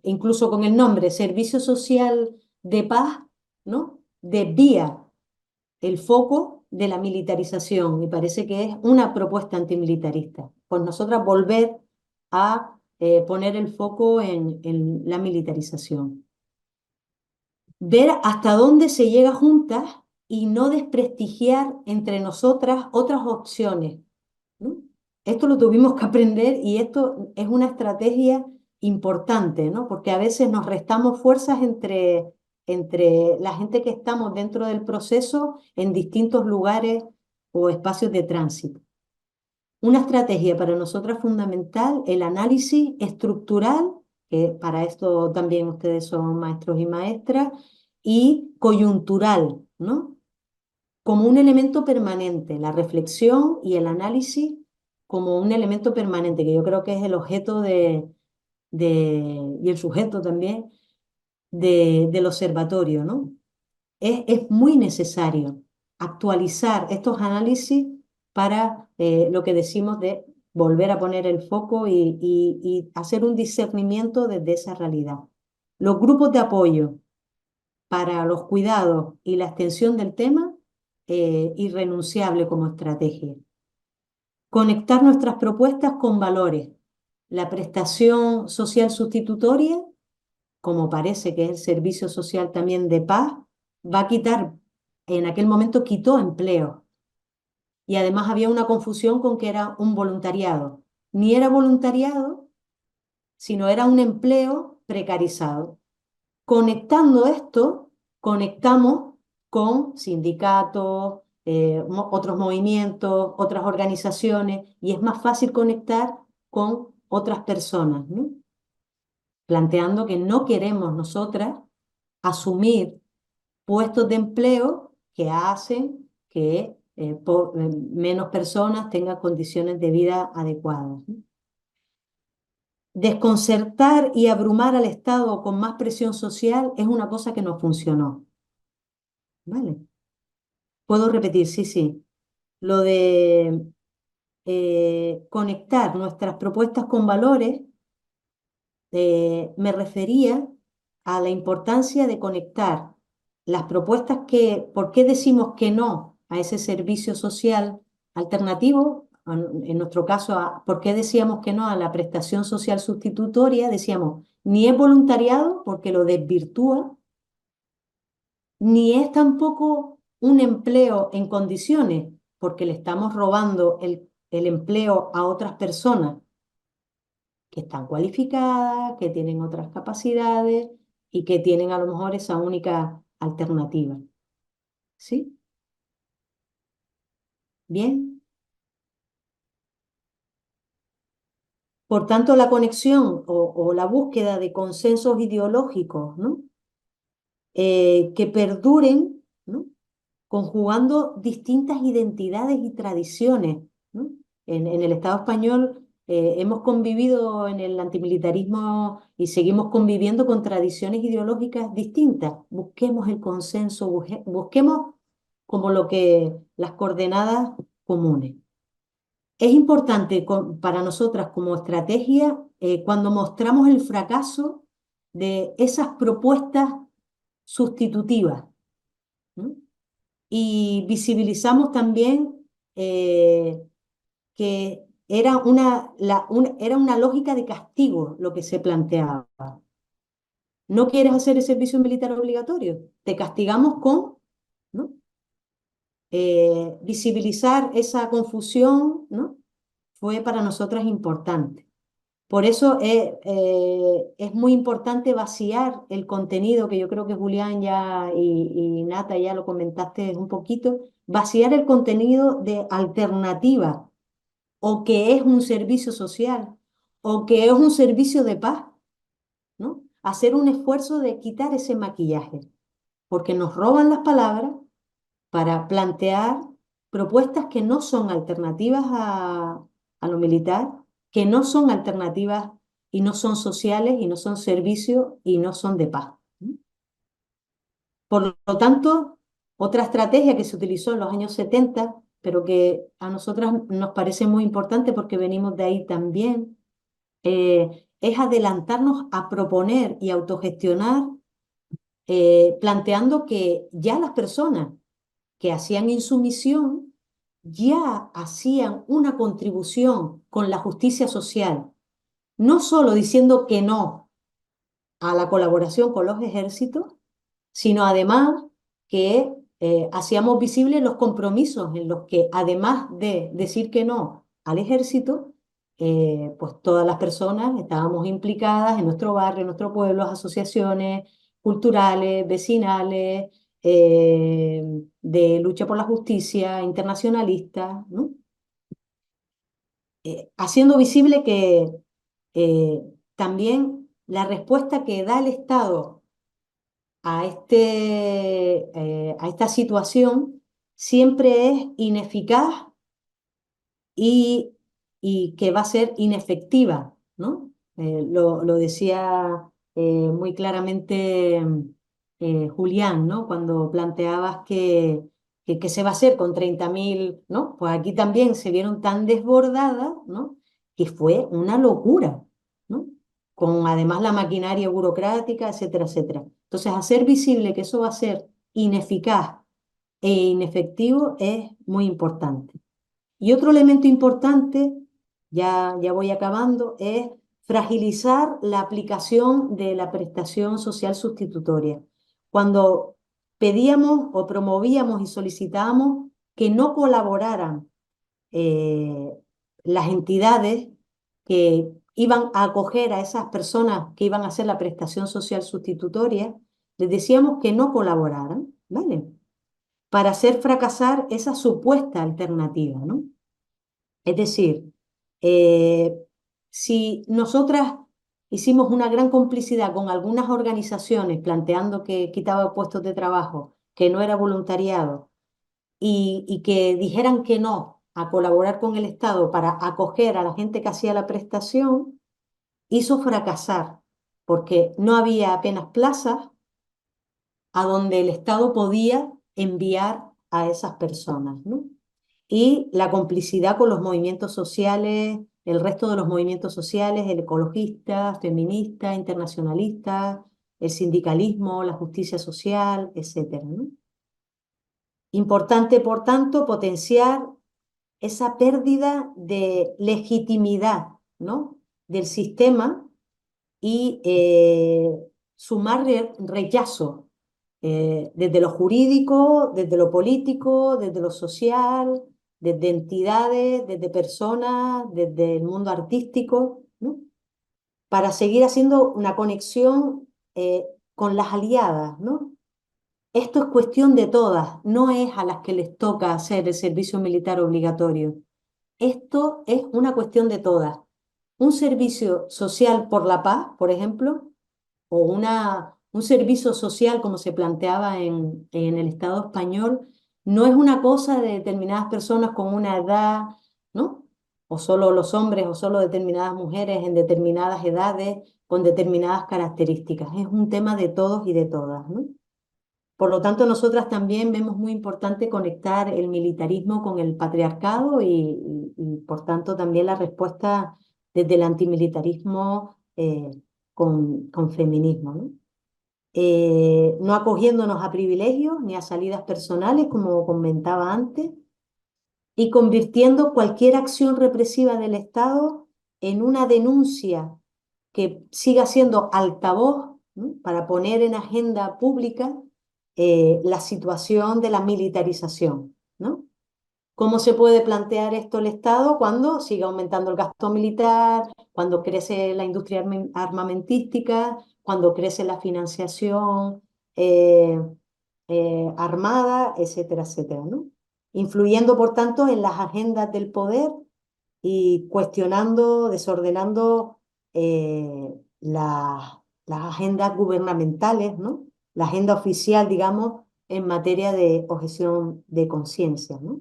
Incluso con el nombre Servicio Social de Paz, ¿no? Desvía el foco de la militarización y parece que es una propuesta antimilitarista. Pues nosotras volver a poner el foco en la militarización. Ver hasta dónde se llega juntas y no desprestigiar entre nosotras otras opciones, ¿no? Esto lo tuvimos que aprender y esto es una estrategia importante, ¿no? Porque a veces nos restamos fuerzas entre la gente que estamos dentro del proceso en distintos lugares o espacios de tránsito. Una estrategia para nosotras fundamental, el análisis estructural, que para esto también ustedes son maestros y maestras, y coyuntural, ¿no? Como un elemento permanente, la reflexión y el análisis como un elemento permanente, que yo creo que es el objeto y el sujeto también del observatorio, ¿no? Es muy necesario actualizar estos análisis para lo que decimos de volver a poner el foco y hacer un discernimiento desde esa realidad. Los grupos de apoyo para los cuidados y la extensión del tema, irrenunciable como estrategia. Conectar nuestras propuestas con valores. La prestación social sustitutoria, como parece que es el servicio social también de paz, va a quitar, en aquel momento quitó empleo. Y además había una confusión con que era un voluntariado. Ni era voluntariado, sino era un empleo precarizado. Conectando esto, conectamos con sindicatos, otros movimientos, otras organizaciones, y es más fácil conectar con otras personas, ¿no? Planteando que no queremos nosotras asumir puestos de empleo que hacen que menos personas tengan condiciones de vida adecuadas, ¿no? Desconcertar y abrumar al Estado con más presión social es una cosa que no funcionó. ¿Vale? Puedo repetir, sí, sí. Lo de conectar nuestras propuestas con valores, me refería a la importancia de conectar las propuestas ¿por qué decimos que no a ese servicio social alternativo? En nuestro caso, ¿por qué decíamos que no a la prestación social sustitutoria? Decíamos, ni es voluntariado porque lo desvirtúa, ni es tampoco un empleo en condiciones, porque le estamos robando el empleo a otras personas que están cualificadas, que tienen otras capacidades y que tienen a lo mejor esa única alternativa. ¿Sí? Bien. Por tanto, la conexión o la búsqueda de consensos ideológicos, ¿no? Que perduren, ¿no? Conjugando distintas identidades y tradiciones, ¿no? En el Estado español hemos convivido en el antimilitarismo y seguimos conviviendo con tradiciones ideológicas distintas. Busquemos el consenso, busquemos como las coordenadas comunes. Es importante para nosotras como estrategia cuando mostramos el fracaso de esas propuestas sustitutivas, ¿no? Y visibilizamos también que era una lógica de castigo lo que se planteaba. ¿No quieres hacer el servicio militar obligatorio? Te castigamos con, ¿no? Visibilizar esa confusión, ¿no? Fue para nosotras importante. Por eso es muy importante vaciar el contenido, que yo creo que Julián ya y Nata ya lo comentaste un poquito, vaciar el contenido de alternativa, o que es un servicio social, o que es un servicio de paz, ¿no? hacer un esfuerzo de quitar ese maquillaje, porque nos roban las palabras para plantear propuestas que no son alternativas a lo militar, que no son alternativas y no son sociales y no son servicios y no son de paz. Por lo tanto, otra estrategia que se utilizó en los años 70, pero que a nosotras nos parece muy importante porque venimos de ahí también, es adelantarnos a proponer y autogestionar, planteando que ya las personas que hacían insumisión ya hacían una contribución con la justicia social, no solo diciendo que no a la colaboración con los ejércitos, sino además que hacíamos visibles los compromisos en los que, además de decir que no al ejército, pues todas las personas estábamos implicadas en nuestro barrio, en nuestro pueblo, asociaciones culturales, vecinales, de lucha por la justicia, internacionalistas, ¿no? Haciendo visible que eh, también la respuesta que da el Estado a esta situación siempre es ineficaz y, y que va a ser inefectiva, ¿no? Lo decía muy claramente Julián, ¿no? Cuando planteabas que se va a hacer con 30.000, ¿no? Pues aquí también se vieron tan desbordadas, ¿no? Que fue una locura, ¿no? Con además la maquinaria burocrática, etcétera, etcétera. Entonces, hacer visible que eso va a ser ineficaz e inefectivo es muy importante. Y otro elemento importante, ya voy acabando, es fragilizar la aplicación de la prestación social sustitutoria. Cuando pedíamos o promovíamos y solicitábamos que no colaboraran eh, las entidades que iban a acoger a esas personas que iban a hacer la prestación social sustitutoria, les decíamos que no colaboraran, ¿vale? Para hacer fracasar esa supuesta alternativa, ¿no? Es decir, eh, si nosotras hicimos una gran complicidad con algunas organizaciones planteando que quitaba puestos de trabajo, que no era voluntariado, y que dijeran que no a colaborar con el Estado para acoger a la gente que hacía la prestación, hizo fracasar, porque no había apenas plazas a donde el Estado podía enviar a esas personas, ¿no? Y la complicidad con los movimientos sociales, el resto de los movimientos sociales, el ecologista, feminista, internacionalista, el sindicalismo, la justicia social, etcétera, ¿no? Importante, por tanto, potenciar esa pérdida de legitimidad, ¿no? Del sistema y sumar rechazo desde lo jurídico, desde lo político, desde lo social, desde entidades, desde personas, desde el mundo artístico, ¿no? Para seguir haciendo una conexión con las aliadas, ¿no? Esto es cuestión de todas, no es a las que les toca hacer el servicio militar obligatorio. Esto es una cuestión de todas. Un servicio social por la paz, por ejemplo, o un servicio social como se planteaba en el Estado español, no es una cosa de determinadas personas con una edad, ¿no? O solo los hombres o solo determinadas mujeres en determinadas edades con determinadas características. Es un tema de todos y de todas, ¿no? Por lo tanto, nosotras también vemos muy importante conectar el militarismo con el patriarcado y, por tanto, también la respuesta desde el antimilitarismo con feminismo, ¿no? No acogiéndonos a privilegios ni a salidas personales, como comentaba antes, y convirtiendo cualquier acción represiva del Estado en una denuncia que siga siendo altavoz, ¿no? Para poner en agenda pública la situación de la militarización, ¿no? ¿Cómo se puede plantear esto el Estado cuando sigue aumentando el gasto militar, cuando crece la industria armamentística, cuando crece la financiación armada, etcétera, etcétera, ¿no? Influyendo, por tanto, en las agendas del poder y cuestionando, desordenando las las agendas gubernamentales, ¿no? La agenda oficial, digamos, en materia de objeción de conciencia, ¿no?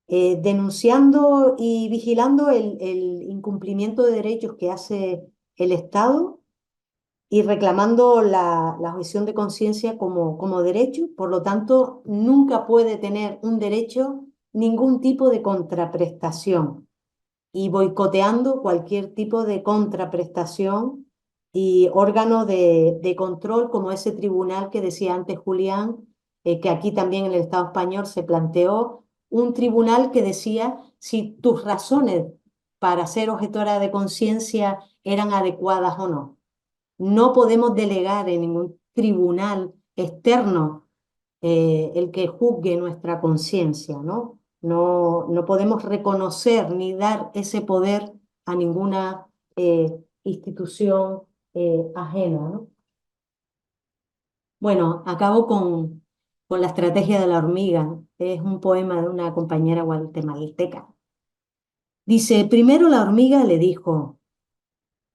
Denunciando y vigilando el incumplimiento de derechos que hace el Estado y reclamando la objeción de conciencia como derecho. Por lo tanto, nunca puede tener un derecho ningún tipo de contraprestación y boicoteando cualquier tipo de contraprestación y órgano de control como ese tribunal que decía antes Julián, que aquí también en el Estado español se planteó un tribunal que decía si tus razones para ser objetora de conciencia eran adecuadas o no. No podemos delegar en ningún tribunal externo el que juzgue nuestra conciencia, ¿no? No, no podemos reconocer ni dar ese poder a ninguna institución ajena, ¿no? Bueno, acabo con la estrategia de la hormiga. Es un poema de una compañera guatemalteca. Dice, primero la hormiga le dijo,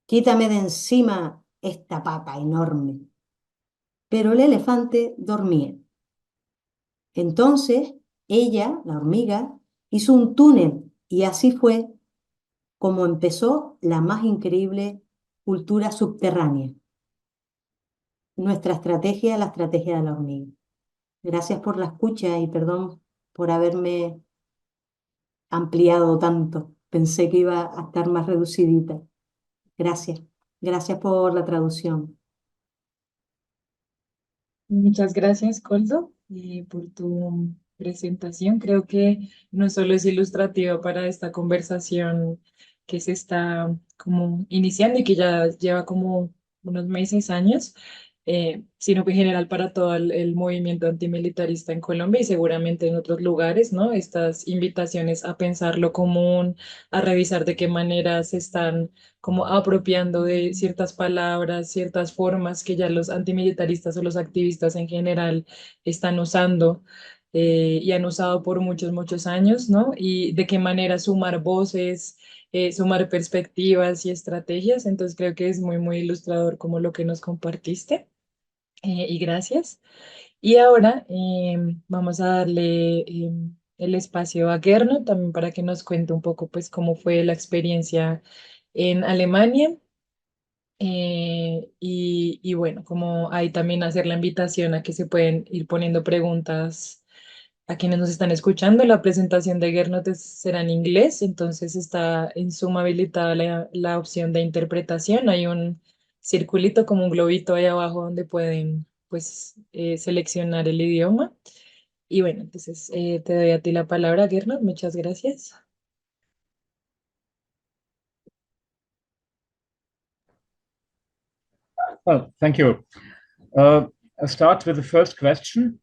quítame de encima esta pata enorme. Pero el elefante dormía. Entonces, ella, la hormiga, hizo un túnel y así fue como empezó la más increíble cultura subterránea. Nuestra estrategia, la estrategia de la hormiga. Gracias por la escucha y perdón por haberme ampliado tanto. Pensé que iba a estar más reducidita. Gracias. Gracias por la traducción. Muchas gracias, Coldo, por tu presentación. Creo que no solo es ilustrativa para esta conversación que se está como iniciando y que ya lleva como unos meses, años, sino que en general para todo el movimiento antimilitarista en Colombia y seguramente en otros lugares, ¿no? Estas invitaciones a pensar lo común, a revisar de qué manera se están como apropiando de ciertas palabras, ciertas formas que ya los antimilitaristas o los activistas en general están usando y han usado por muchos, muchos años, ¿no? Y de qué manera sumar voces, sumar perspectivas y estrategias. Entonces creo que es muy, muy ilustrador como lo que nos compartiste y gracias. Y ahora vamos a darle el espacio a Gerno también para que nos cuente un poco pues cómo fue la experiencia en Alemania. Y bueno, como hay también hacer la invitación a que se pueden ir poniendo preguntas a quienes nos están escuchando. La presentación de Gernot será en inglés, entonces está en suma habilitada la opción de interpretación. Hay un circulito como un globito ahí abajo donde pueden pues seleccionar el idioma. Y bueno, entonces te doy a ti la palabra, Gernot. Muchas gracias. Well, thank you. I'll start with the first question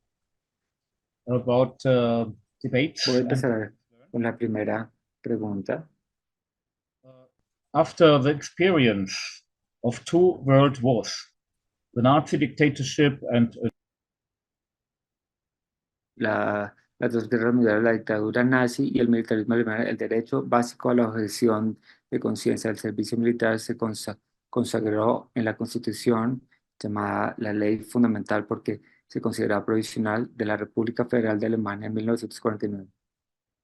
about debates. Voy a empezar con la primera pregunta. After the experience of 2 world wars, the Nazi dictatorship and Las dos guerras mundiales, la dictadura nazi y el militarismo alemán, el derecho básico a la objeción de conciencia del servicio militar se consagró en la Constitución llamada la Ley Fundamental porque se consideraba provisional de la República Federal de Alemania en 1949.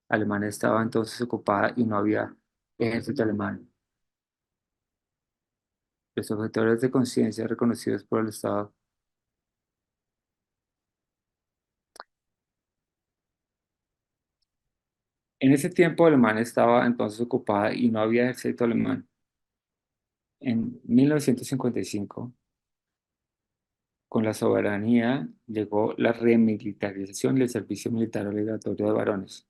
Alemania estaba entonces ocupada y no había ejército alemán. Los objetores de conciencia reconocidos por el Estado. En ese tiempo Alemania estaba entonces ocupada y no había ejército alemán. En 1955, con la soberanía, llegó la remilitarización del servicio militar obligatorio de varones.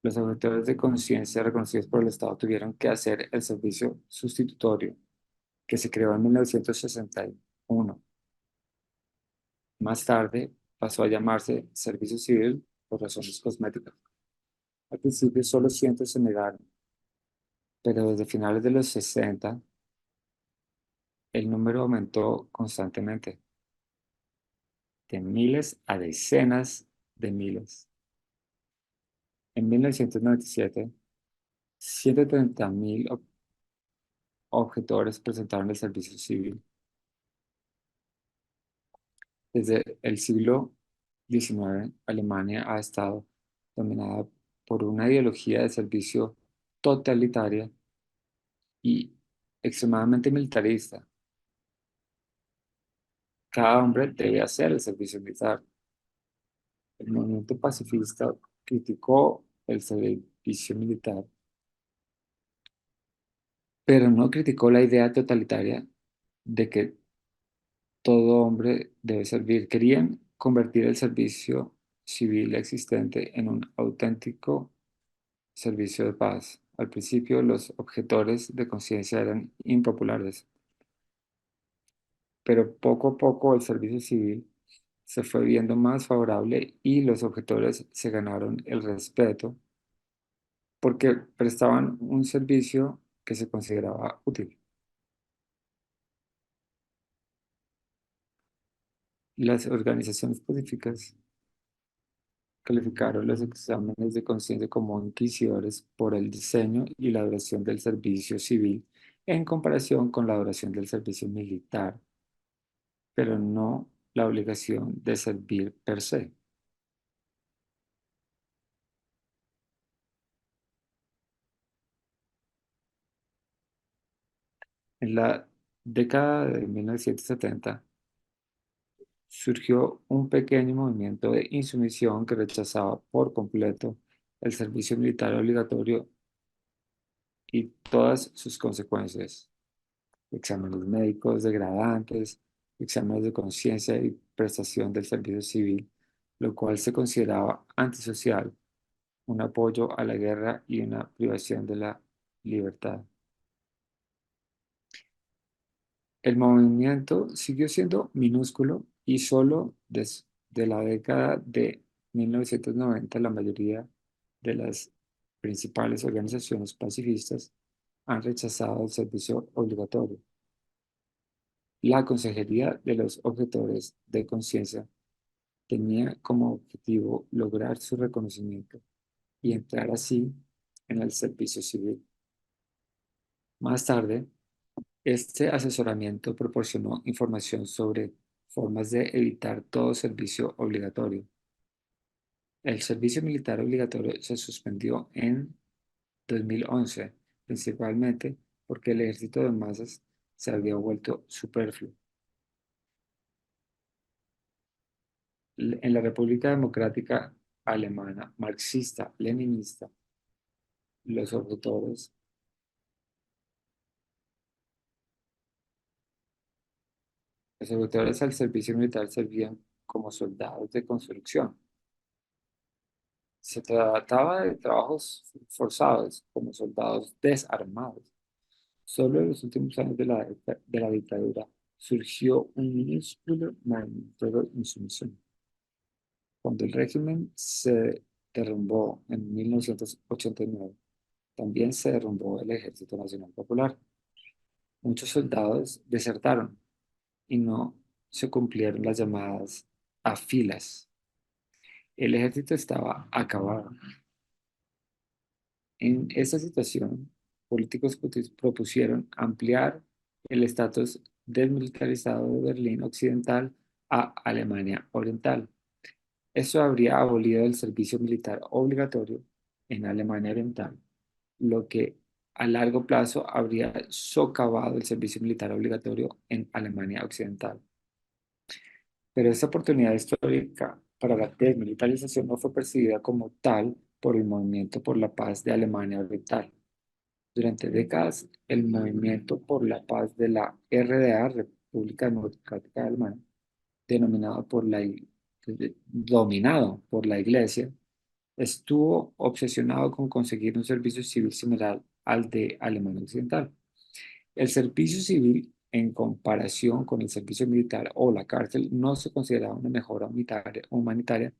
Los objetores de conciencia reconocidos por el Estado tuvieron que hacer el servicio sustitutorio, que se creó en 1961. Más tarde pasó a llamarse servicio civil por razones cosméticas. Al principio solo cientos se negaron, pero desde finales de los 60 el número aumentó constantemente, de miles a decenas de miles. En 1997, 130.000 objetores presentaron el servicio civil. Desde el siglo XIX, Alemania ha estado dominada por una ideología de servicio totalitaria y extremadamente militarista. Cada hombre debe hacer el servicio militar. El movimiento pacifista criticó el servicio militar, pero no criticó la idea totalitaria de que todo hombre debe servir. Querían convertir el servicio civil existente en un auténtico servicio de paz. Al principio, los objetores de conciencia eran impopulares, pero poco a poco el servicio civil se fue viendo más favorable y los objetores se ganaron el respeto porque prestaban un servicio que se consideraba útil. Las organizaciones pacíficas calificaron los exámenes de conciencia como inquisidores por el diseño y la duración del servicio civil en comparación con la duración del servicio militar, pero no la obligación de servir per se. En la década de 1970 surgió un pequeño movimiento de insumisión que rechazaba por completo el servicio militar obligatorio y todas sus consecuencias: exámenes médicos degradantes, exámenes de conciencia y prestación del servicio civil, lo cual se consideraba antisocial, un apoyo a la guerra y una privación de la libertad. El movimiento siguió siendo minúsculo y solo desde la década de 1990 la mayoría de las principales organizaciones pacifistas han rechazado el servicio obligatorio. La Consejería de los Objetores de Conciencia tenía como objetivo lograr su reconocimiento y entrar así en el servicio civil. Más tarde, este asesoramiento proporcionó información sobre formas de evitar todo servicio obligatorio. El servicio militar obligatorio se suspendió en 2011, principalmente porque el ejército de masas se había vuelto superfluo. En la República Democrática Alemana, marxista-leninista, los objetores, los objetores al servicio militar servían como soldados de construcción. Se trataba de trabajos forzados como soldados desarmados. Solo en los últimos años de la dictadura surgió un minúsculo movimiento de insumisión. Cuando el régimen se derrumbó en 1989, también se derrumbó el Ejército Nacional Popular. Muchos soldados desertaron y no se cumplieron las llamadas a filas. El ejército estaba acabado. En esta situación, políticos propusieron ampliar el estatus desmilitarizado de Berlín Occidental a Alemania Oriental. Esto habría abolido el servicio militar obligatorio en Alemania Oriental, lo que a largo plazo habría socavado el servicio militar obligatorio en Alemania Occidental. Pero esta oportunidad histórica para la desmilitarización no fue percibida como tal por el Movimiento por la Paz de Alemania Oriental. Durante décadas, el Movimiento por la Paz de la RDA, República Democrática Alemana, dominado por la Iglesia, estuvo obsesionado con conseguir un servicio civil similar al de Alemania Occidental. El servicio civil, en comparación con el servicio militar o la cárcel, no se consideraba una mejora humanitaria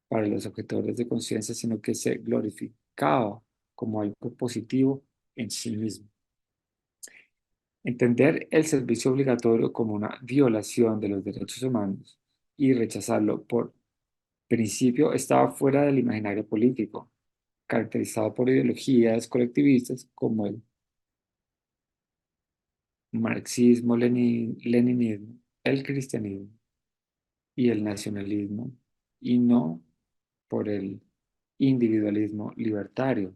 para los objetores de conciencia, sino que se glorificaba como algo positivo en sí mismo. Entender el servicio obligatorio como una violación de los derechos humanos y rechazarlo por principio estaba fuera del imaginario político, caracterizado por ideologías colectivistas como el marxismo, leninismo, el cristianismo y el nacionalismo, y no por el individualismo libertario.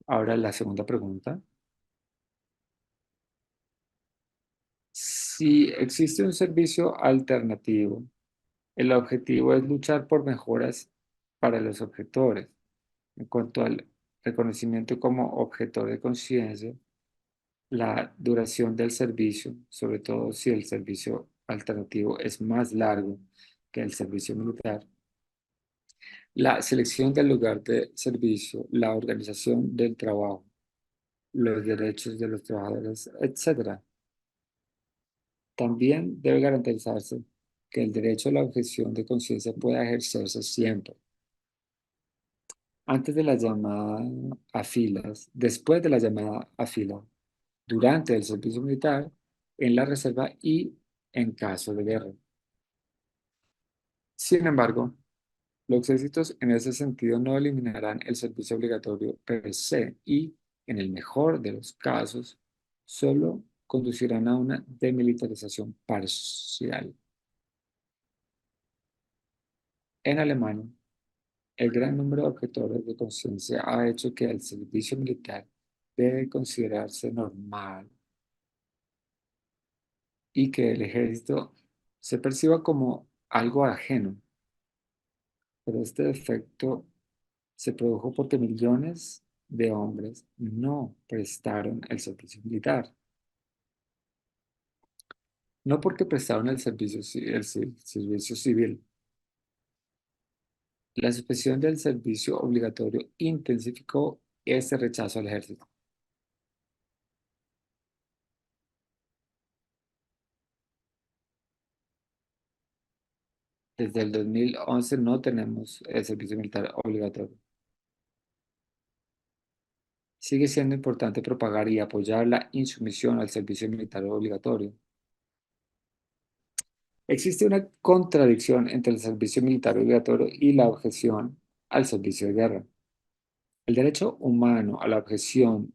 Ahora la segunda pregunta. Si existe un servicio alternativo, el objetivo es luchar por mejoras para los objetores. En cuanto al reconocimiento como objetor de conciencia, la duración del servicio, sobre todo si el servicio alternativo es más largo que el servicio militar, la selección del lugar de servicio, la organización del trabajo, los derechos de los trabajadores, etc. También debe garantizarse que el derecho a la objeción de conciencia pueda ejercerse siempre, antes de la llamada a filas, después de la llamada a fila, durante el servicio militar, en la reserva y en caso de guerra. Sin embargo, los éxitos en ese sentido no eliminarán el servicio obligatorio per se y, en el mejor de los casos, solo conducirán a una demilitarización parcial. En Alemania, el gran número de objetores de conciencia ha hecho que el servicio militar debe considerarse normal y que el ejército se perciba como algo ajeno. Pero este efecto se produjo porque millones de hombres no prestaron el servicio militar, no porque prestaron el servicio civil. La suspensión del servicio obligatorio intensificó este rechazo al ejército. Desde el 2011 no tenemos el servicio militar obligatorio. Sigue siendo importante propagar y apoyar la insumisión al servicio militar obligatorio. Existe una contradicción entre el servicio militar obligatorio y la objeción al servicio de guerra. El derecho humano a la objeción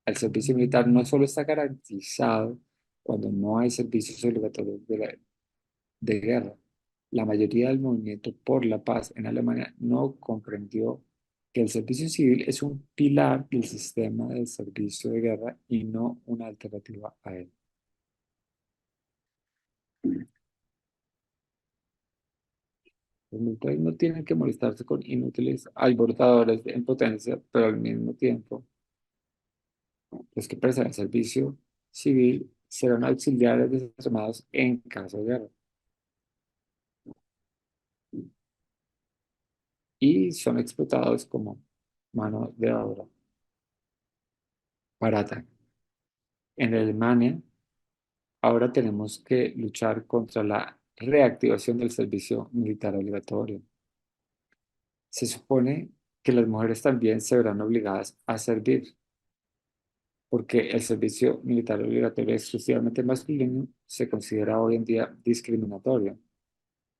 al servicio militar no solo está garantizado cuando no hay servicios obligatorios de guerra. La mayoría del movimiento por la paz en Alemania no comprendió que el servicio civil es un pilar del sistema de servicio de guerra y no una alternativa a él. Los militares no tienen que molestarse con inútiles alborotadores en potencia, pero al mismo tiempo, los que prestan el servicio civil serán auxiliares desarmados en caso de guerra. Y son explotados como mano de obra barata. En Alemania, ahora tenemos que luchar contra la reactivación del servicio militar obligatorio. Se supone que las mujeres también se verán obligadas a servir, porque el servicio militar obligatorio exclusivamente masculino se considera hoy en día discriminatorio.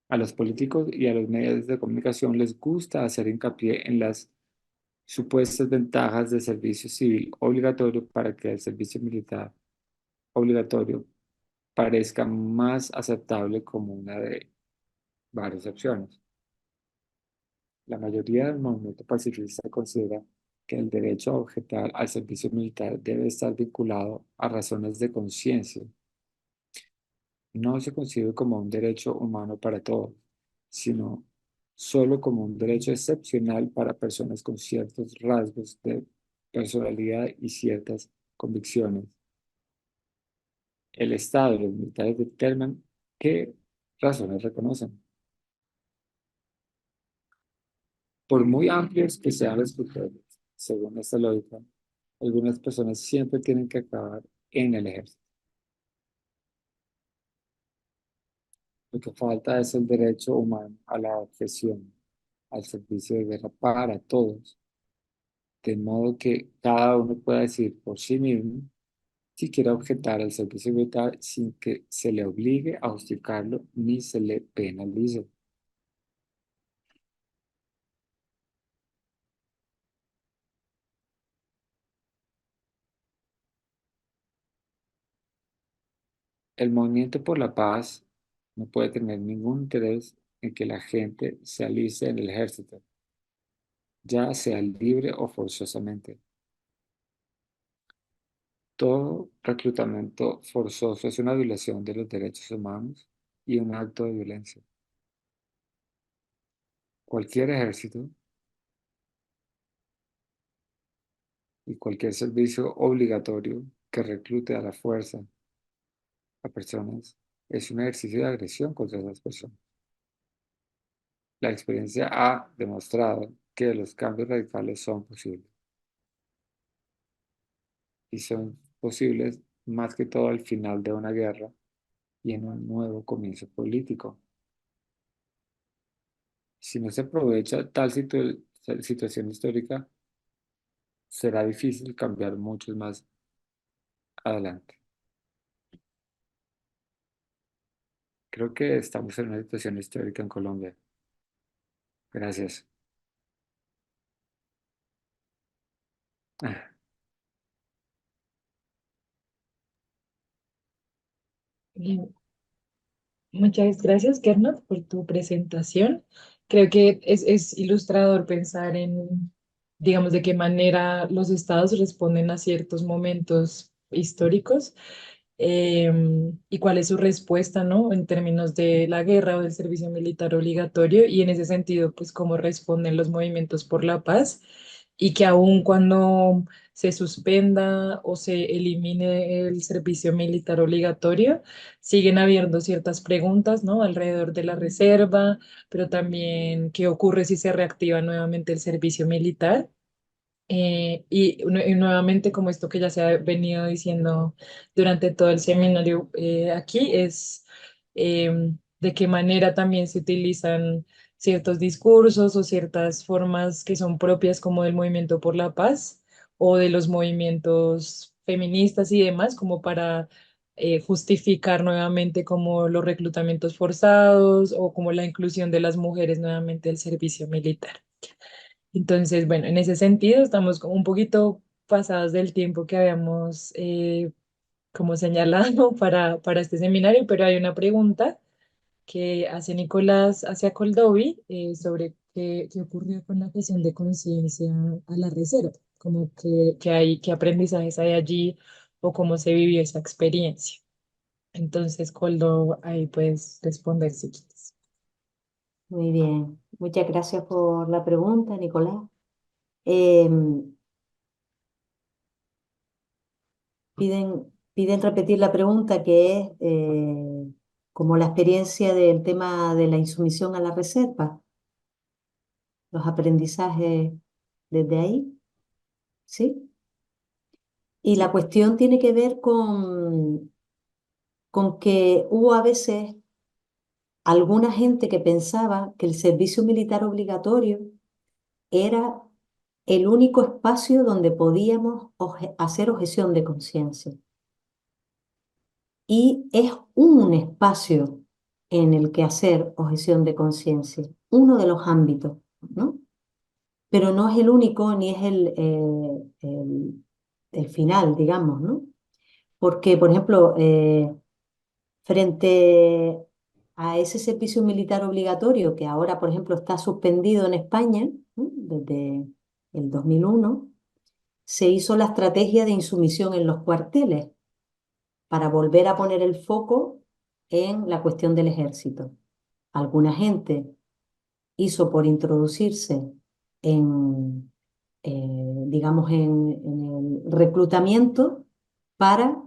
A los políticos y a los medios de comunicación les gusta hacer hincapié en las supuestas ventajas del servicio civil obligatorio para que el servicio militar obligatorio parezca más aceptable como una de varias opciones. La mayoría del movimiento pacifista considera que el derecho a objetar al servicio militar debe estar vinculado a razones de conciencia. No se concibe como un derecho humano para todos, sino solo como un derecho excepcional para personas con ciertos rasgos de personalidad y ciertas convicciones. El Estado y los militares determinan qué razones reconocen. Por muy amplios que sean los criterios, según esta lógica, algunas personas siempre tienen que acabar en el ejército. Lo que falta es el derecho humano a la objeción, al servicio de guerra para todos, de modo que cada uno pueda decir por sí mismo si quiere objetar al servicio militar sin que se le obligue a justificarlo ni se le penalice. El movimiento por la paz no puede tener ningún interés en que la gente se aliste en el ejército, ya sea libre o forzosamente. Todo reclutamiento forzoso es una violación de los derechos humanos y un acto de violencia. Cualquier ejército y cualquier servicio obligatorio que reclute a la fuerza a personas es un ejercicio de agresión contra esas personas. La experiencia ha demostrado que los cambios radicales son posibles y son posibles más que todo al final de una guerra y en un nuevo comienzo político. Si no se aprovecha tal situación histórica, será difícil cambiar mucho más adelante. Creo que estamos en una situación histórica en Colombia. Gracias. Ah, Bien, muchas gracias, Gernot, por tu presentación. Creo que es ilustrador pensar en, digamos, de qué manera los estados responden a ciertos momentos históricos, y cuál es su respuesta, ¿no? En términos de la guerra o del servicio militar obligatorio, y en ese sentido, pues, cómo responden los movimientos por la paz, y que aun cuando se suspenda o se elimine el servicio militar obligatorio, siguen habiendo ciertas preguntas, ¿no? Alrededor de la reserva, pero también qué ocurre si se reactiva nuevamente el servicio militar. Y nuevamente, como esto que ya se ha venido diciendo durante todo el seminario, aquí, es de qué manera también se utilizan ciertos discursos o ciertas formas que son propias como del movimiento por la paz o de los movimientos feministas y demás, como para justificar nuevamente como los reclutamientos forzados o como la inclusión de las mujeres nuevamente al servicio militar. Entonces, bueno, en ese sentido estamos como un poquito pasados del tiempo que habíamos como señalado para este seminario, pero hay una pregunta que hace Nicolás hacia Coldovi, sobre qué ocurrió con la cuestión de conciencia a la reserva, como que hay, qué aprendizajes hay allí o cómo se vivió esa experiencia. Entonces, Coldo, ahí puedes responder si quieres. Muy bien. Muchas gracias por la pregunta, Nicolás. Em, piden repetir la pregunta, que es como la experiencia del tema de la insumisión a la reserva, los aprendizajes desde ahí, ¿sí? Y la cuestión tiene que ver con que hubo a veces alguna gente que pensaba que el servicio militar obligatorio era el único espacio donde podíamos hacer objeción de conciencia. Y es un espacio en el que hacer objeción de conciencia, uno de los ámbitos, ¿no? Pero no es el único ni es el final, digamos, ¿no? Porque, por ejemplo, frente a ese servicio militar obligatorio que ahora, por ejemplo, está suspendido en España, ¿no? Desde el 2001, se hizo la estrategia de insumisión en los cuarteles para volver a poner el foco en la cuestión del ejército. Alguna gente hizo por introducirse en, digamos, en el reclutamiento para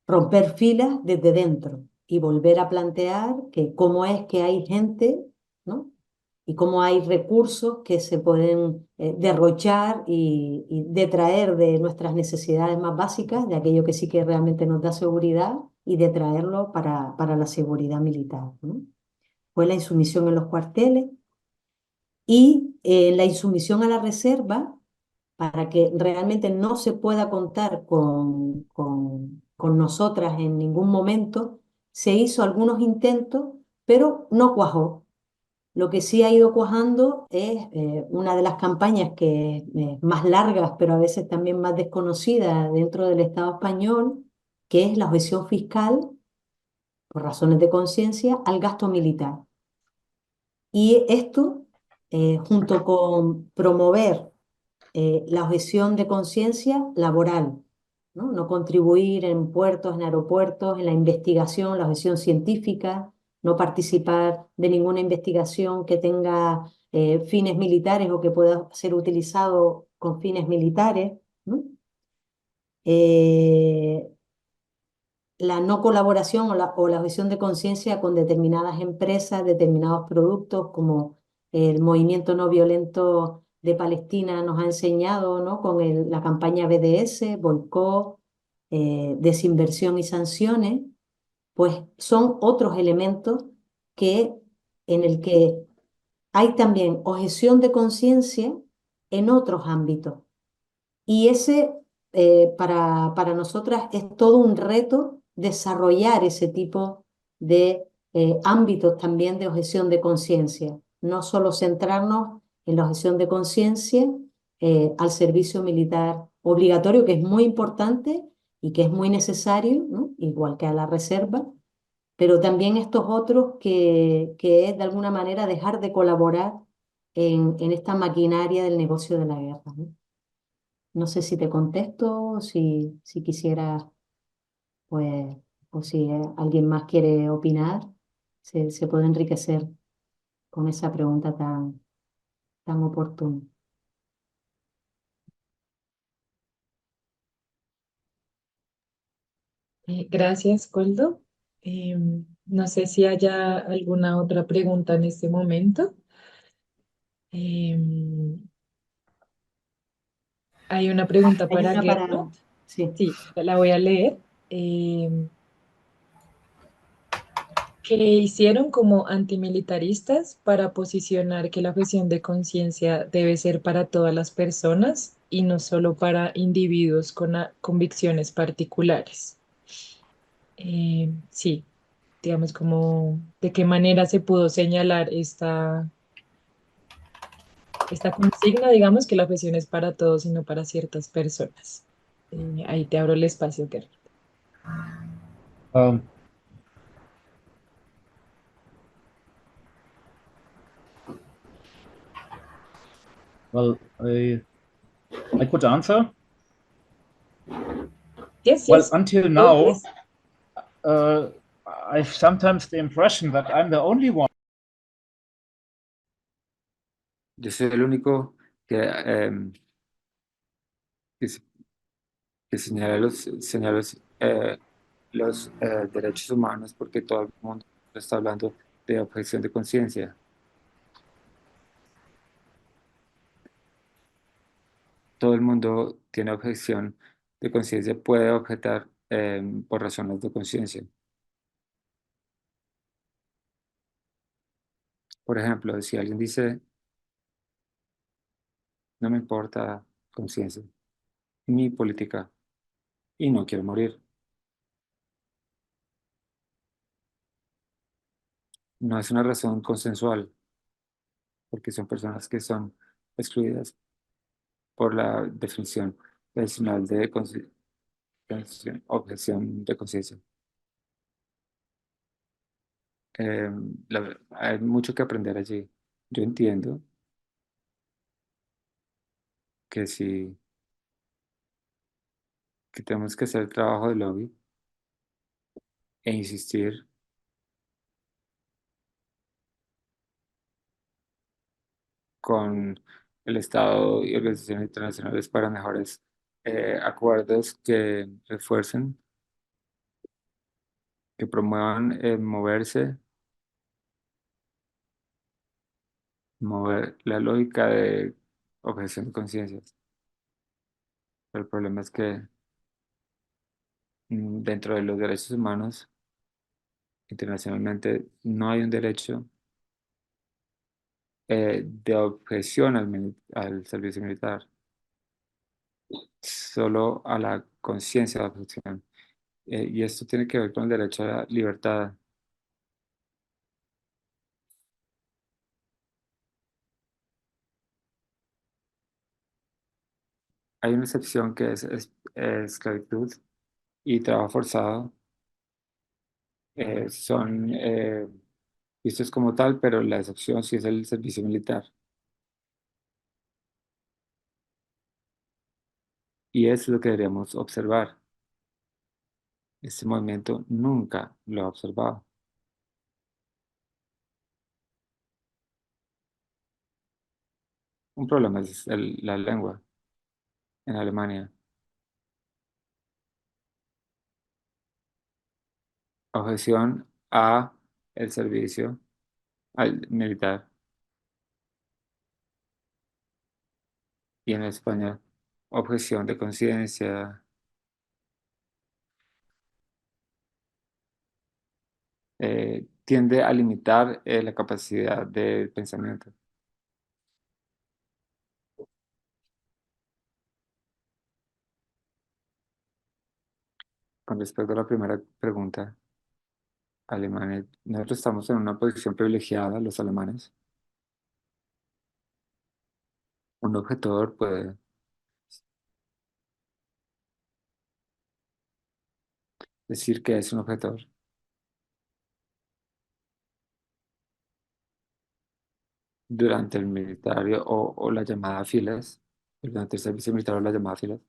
romper filas desde dentro y volver a plantear que cómo es que hay gente, ¿no? Y cómo hay recursos que se pueden derrochar y detraer de nuestras necesidades más básicas, de aquello que sí que realmente nos da seguridad, y detraerlo para la seguridad militar, ¿no? Fue la insumisión en los cuarteles y la insumisión a la reserva, para que realmente no se pueda contar con nosotras en ningún momento. Se hizo algunos intentos, pero no cuajó. Lo que sí ha ido cuajando es una de las campañas que es más largas, pero a veces también más desconocida dentro del Estado español, que es la objeción fiscal, por razones de conciencia, al gasto militar. Y esto, junto con promover la objeción de conciencia laboral, ¿no? No contribuir en puertos, en aeropuertos, en la investigación, la objeción científica, no participar de ninguna investigación que tenga fines militares o que pueda ser utilizado con fines militares, ¿no? Eh, la no colaboración o la objeción de conciencia con determinadas empresas, determinados productos, como el movimiento no violento de Palestina nos ha enseñado, ¿no? Con la campaña BDS, boicot, desinversión y sanciones, pues son otros elementos que, en el que hay también objeción de conciencia en otros ámbitos. Y ese, para nosotras, es todo un reto desarrollar ese tipo de ámbitos también de objeción de conciencia. No solo centrarnos en la objeción de conciencia al servicio militar obligatorio, que es muy importante y que es muy necesario, ¿no? Igual que a la reserva, pero también estos otros que es de alguna manera dejar de colaborar en esta maquinaria del negocio de la guerra, ¿no? No sé si te contesto, si quisieras, pues, o si alguien más quiere opinar, se puede enriquecer con esa pregunta tan oportuna. Gracias, Coldo. No sé si haya alguna otra pregunta en este momento. Em, Hay una pregunta Hay para una Gernot. para... Sí. Sí, la voy a leer. ¿Qué hicieron como antimilitaristas para posicionar que la objeción de conciencia debe ser para todas las personas y no solo para individuos con convicciones particulares? Sí, digamos como de qué manera se pudo señalar esta consigna, digamos que la objeción es para todos y no para ciertas personas. Ahí te abro el espacio, Ger. Um, well, I could answer. Yes, Well, yes. until Go, now, please. uh, I've sometimes the impression that I'm the only one. Yo soy el único que, se- que señala los derechos humanos porque todo el mundo está hablando de objeción de conciencia. Todo el mundo tiene objeción de conciencia, puede objetar por razones de conciencia. Por ejemplo, si alguien dice, no me importa conciencia, ni política, y no quiero morir, no es una razón consensual, porque son personas que son excluidas por la definición tradicional de objeción de conciencia. Hay mucho que aprender allí. Yo entiendo que sí, que tenemos que hacer el trabajo de lobby e insistir con el Estado y organizaciones internacionales para mejores acuerdos que refuercen, que promuevan mover la lógica de objeción de conciencias. Pero el problema es que dentro de los derechos humanos, internacionalmente, no hay un derecho de objeción al servicio militar, solo a la conciencia de objeción. Y esto tiene que ver con el derecho a la libertad. Hay una excepción que es esclavitud y trabajo forzado, son vistos como tal, pero la excepción sí es el servicio militar. Y eso es lo que deberíamos observar. Este movimiento nunca lo ha observado. Un problema es la lengua en Alemania. Objeción a el servicio al militar. Y en español, objeción de conciencia. Tiende a limitar la capacidad del pensamiento. Con respecto a la primera pregunta, Alemania, nosotros estamos en una posición privilegiada, los alemanes. Un objetor puede decir que es un objetor durante el militario o la llamada a filas, durante el servicio militar o la llamada a filas.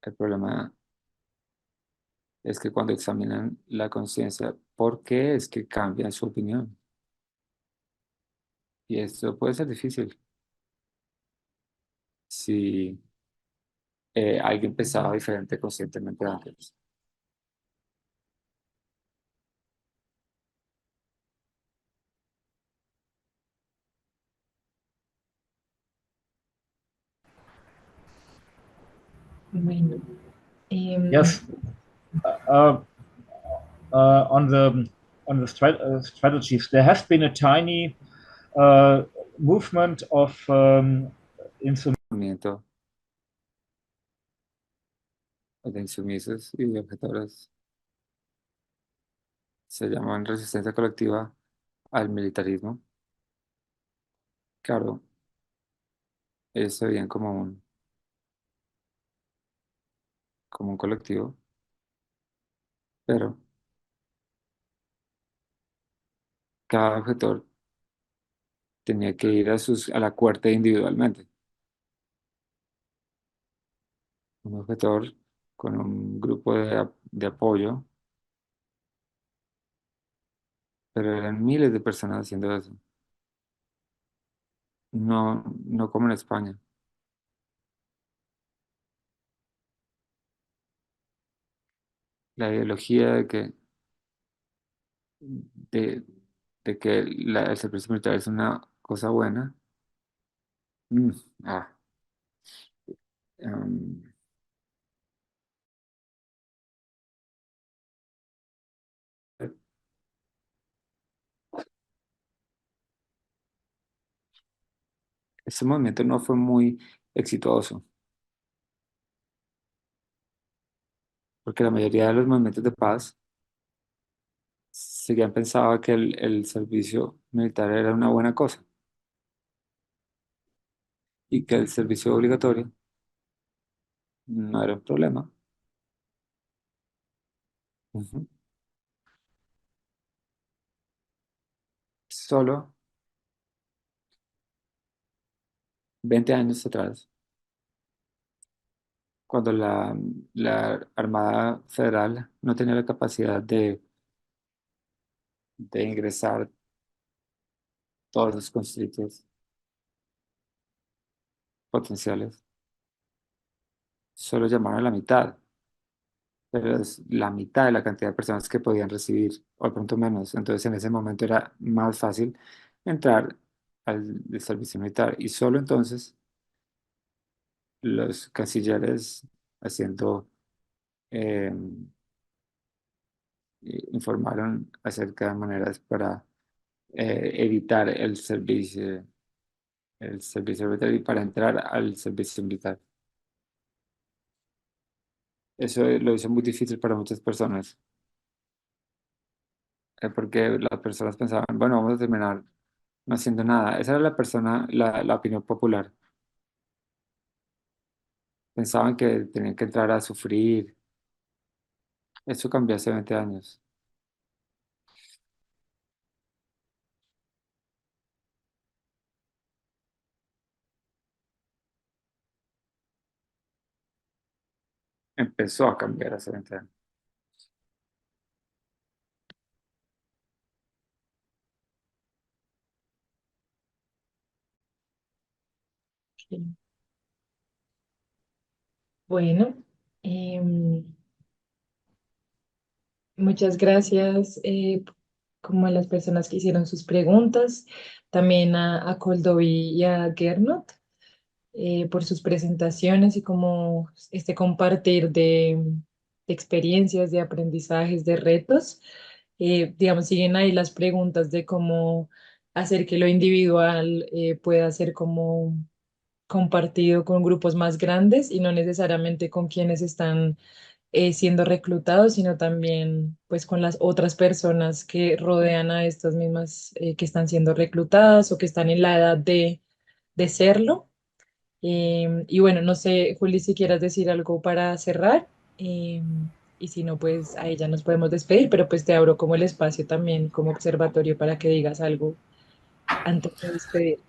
El problema es que cuando examinan la conciencia, ¿por qué es que cambian su opinión? Y esto puede ser difícil. Si alguien pensaba diferente conscientemente antes. Bueno, Yes. Uh, on the strategies, there has been a tiny movement of Movimiento de insumisos y de objetores se llaman resistencia colectiva al militarismo. Claro, ellos se veían como un colectivo, pero cada objetor tenía que ir a la corte individualmente. Un objetor con un grupo de apoyo, pero eran miles de personas haciendo eso. No, no como en España. La ideología de, de que el servicio militar es una cosa buena. mm, ah, em, Ese movimiento no fue muy exitoso, porque la mayoría de los movimientos de paz seguían pensaba que el servicio militar era una buena cosa y que el servicio obligatorio no era un problema. Ujú. Solo 20 años atrás, cuando la Armada Federal no tenía la capacidad de ingresar todos los conflictos potenciales, solo llamaron a la mitad, pero es la mitad de la cantidad de personas que podían recibir, o de pronto menos. Entonces, en ese momento era más fácil entrar al servicio militar. Y solo entonces los cancilleres haciendo, eh, informaron acerca de maneras para evitar el servicio militar y para entrar al servicio militar. Eso lo hizo muy difícil para muchas personas, porque las personas pensaban, bueno, vamos a terminar no haciendo nada. Esa era la opinión popular. pensaban que tenían que entrar a sufrir. Eso cambió hace 20 años. Empezó a cambiar hace 20 años. Sí. Bueno, em, muchas gracias como a las personas que hicieron sus preguntas, también a Coldovi y a Gernot por sus presentaciones y como este compartir de experiencias, de aprendizajes, de retos. Digamos, siguen ahí las preguntas de cómo hacer que lo individual pueda ser como compartido con grupos más grandes y no necesariamente con quienes están siendo reclutados, sino también pues con las otras personas que rodean a estas mismas que están siendo reclutadas o que están en la edad de serlo. Y bueno, no sé, Juli, si quieras decir algo para cerrar. Y si no, pues ahí ya nos podemos despedir, pero pues te abro como el espacio también como observatorio para que digas algo antes de despedir.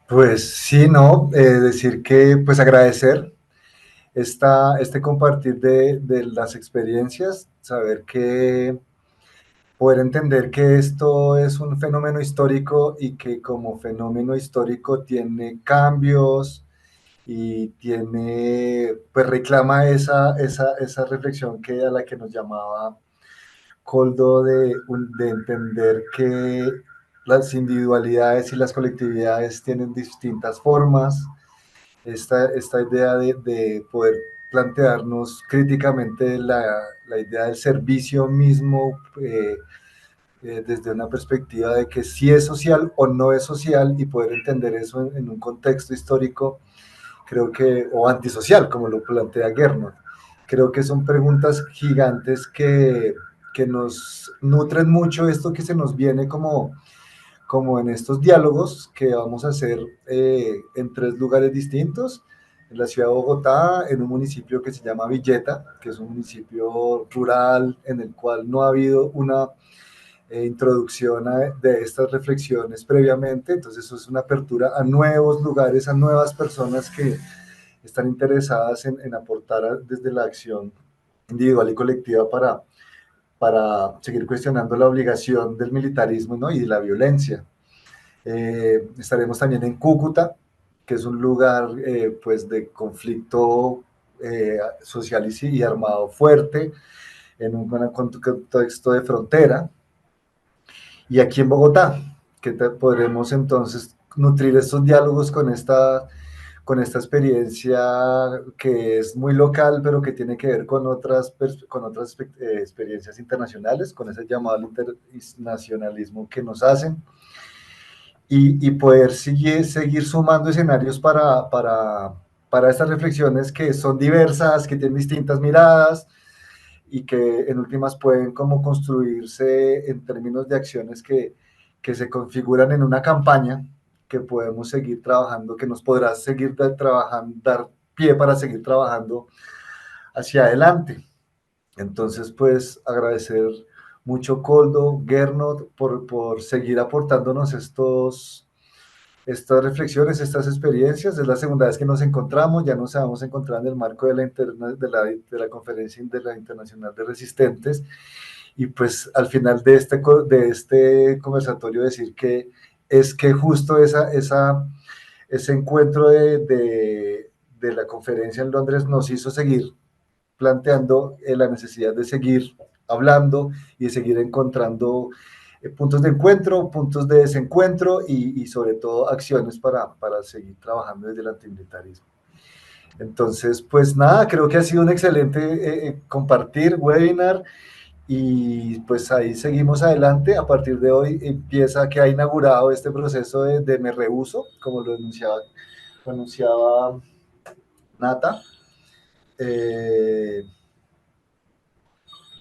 Pues sí, no, decir que, pues agradecer este compartir de las experiencias, saber que poder entender que esto es un fenómeno histórico y que como fenómeno histórico tiene cambios y tiene, pues reclama esa reflexión que a la que nos llamaba Coldo de entender que las individualidades y las colectividades tienen distintas formas, esta idea de poder plantearnos críticamente la idea del servicio mismo desde una perspectiva de que si es social o no es social y poder entender eso en un contexto histórico, creo que, o antisocial, como lo plantea Gernot. Creo que son preguntas gigantes que nos nutren mucho esto que se nos viene como en estos diálogos que vamos a hacer en 3 lugares distintos, en la ciudad de Bogotá, en un municipio que se llama Villeta, que es un municipio rural en el cual no ha habido una introducción de estas reflexiones previamente, entonces eso es una apertura a nuevos lugares, a nuevas personas que están interesadas en aportar desde la acción individual y colectiva para seguir cuestionando la obligación del militarismo, ¿no? Y de la violencia. Estaremos también en Cúcuta, que es un lugar pues de conflicto social y armado fuerte, en un contexto de frontera, y aquí en Bogotá, que podremos entonces nutrir estos diálogos con esta experiencia que es muy local, pero que tiene que ver con otras experiencias internacionales, con ese llamado al internacionalismo que nos hacen, y poder seguir sumando escenarios para estas reflexiones que son diversas, que tienen distintas miradas, y que en últimas pueden como construirse en términos de acciones que se configuran en una campaña que podemos seguir trabajando, que nos podrá seguir trabajando, dar pie para seguir trabajando hacia adelante. Entonces, pues agradecer mucho Coldo, Gernot, por seguir aportándonos estas reflexiones, estas experiencias. Es la segunda vez que nos encontramos, ya nos habíamos encontrado en el marco de la Conferencia de la Internacional de Resistentes, y pues al final de este conversatorio decir que es que justo ese encuentro de la conferencia en Londres nos hizo seguir planteando la necesidad de seguir hablando y de seguir encontrando puntos de encuentro, puntos de desencuentro y sobre todo acciones para seguir trabajando desde el antimilitarismo. Entonces, pues nada, creo que ha sido un excelente compartir webinar, y pues ahí seguimos adelante. A partir de hoy empieza, que ha inaugurado este proceso de me rehuso, como lo anunciaba Nata.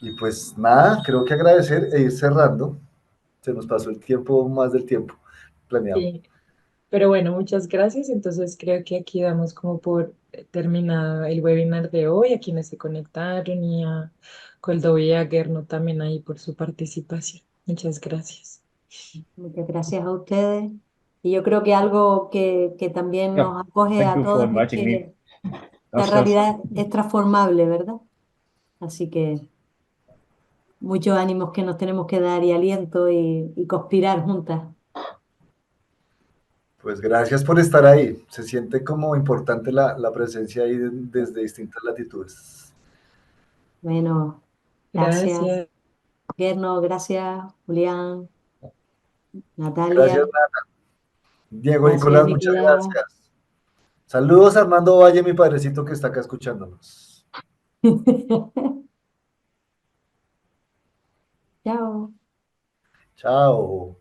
Y pues nada, creo que agradecer e ir cerrando. Se nos pasó el tiempo, más del tiempo planeado. Sí. Pero bueno, muchas gracias. Entonces creo que aquí damos como por terminado el webinar de hoy, a quienes se conectaron y a Coldo y a Gerno también ahí por su participación. Muchas gracias. Muchas gracias a ustedes. Y yo creo que algo que también Yeah, nos acoge thank a you for todos es inviting me. que la Gracias. realidad es transformable, ¿verdad? Así que muchos ánimos que nos tenemos que dar y aliento y conspirar juntas. Pues gracias por estar ahí. Se siente como importante la presencia ahí desde distintas latitudes. Bueno, gracias, Gracias. Gerno, gracias, Julián, Gracias, Natalia, Diego gracias, Nicolás, muchas Nicolás. gracias. Saludos a Armando Valle, mi padrecito que está acá escuchándonos. Chao. Chao.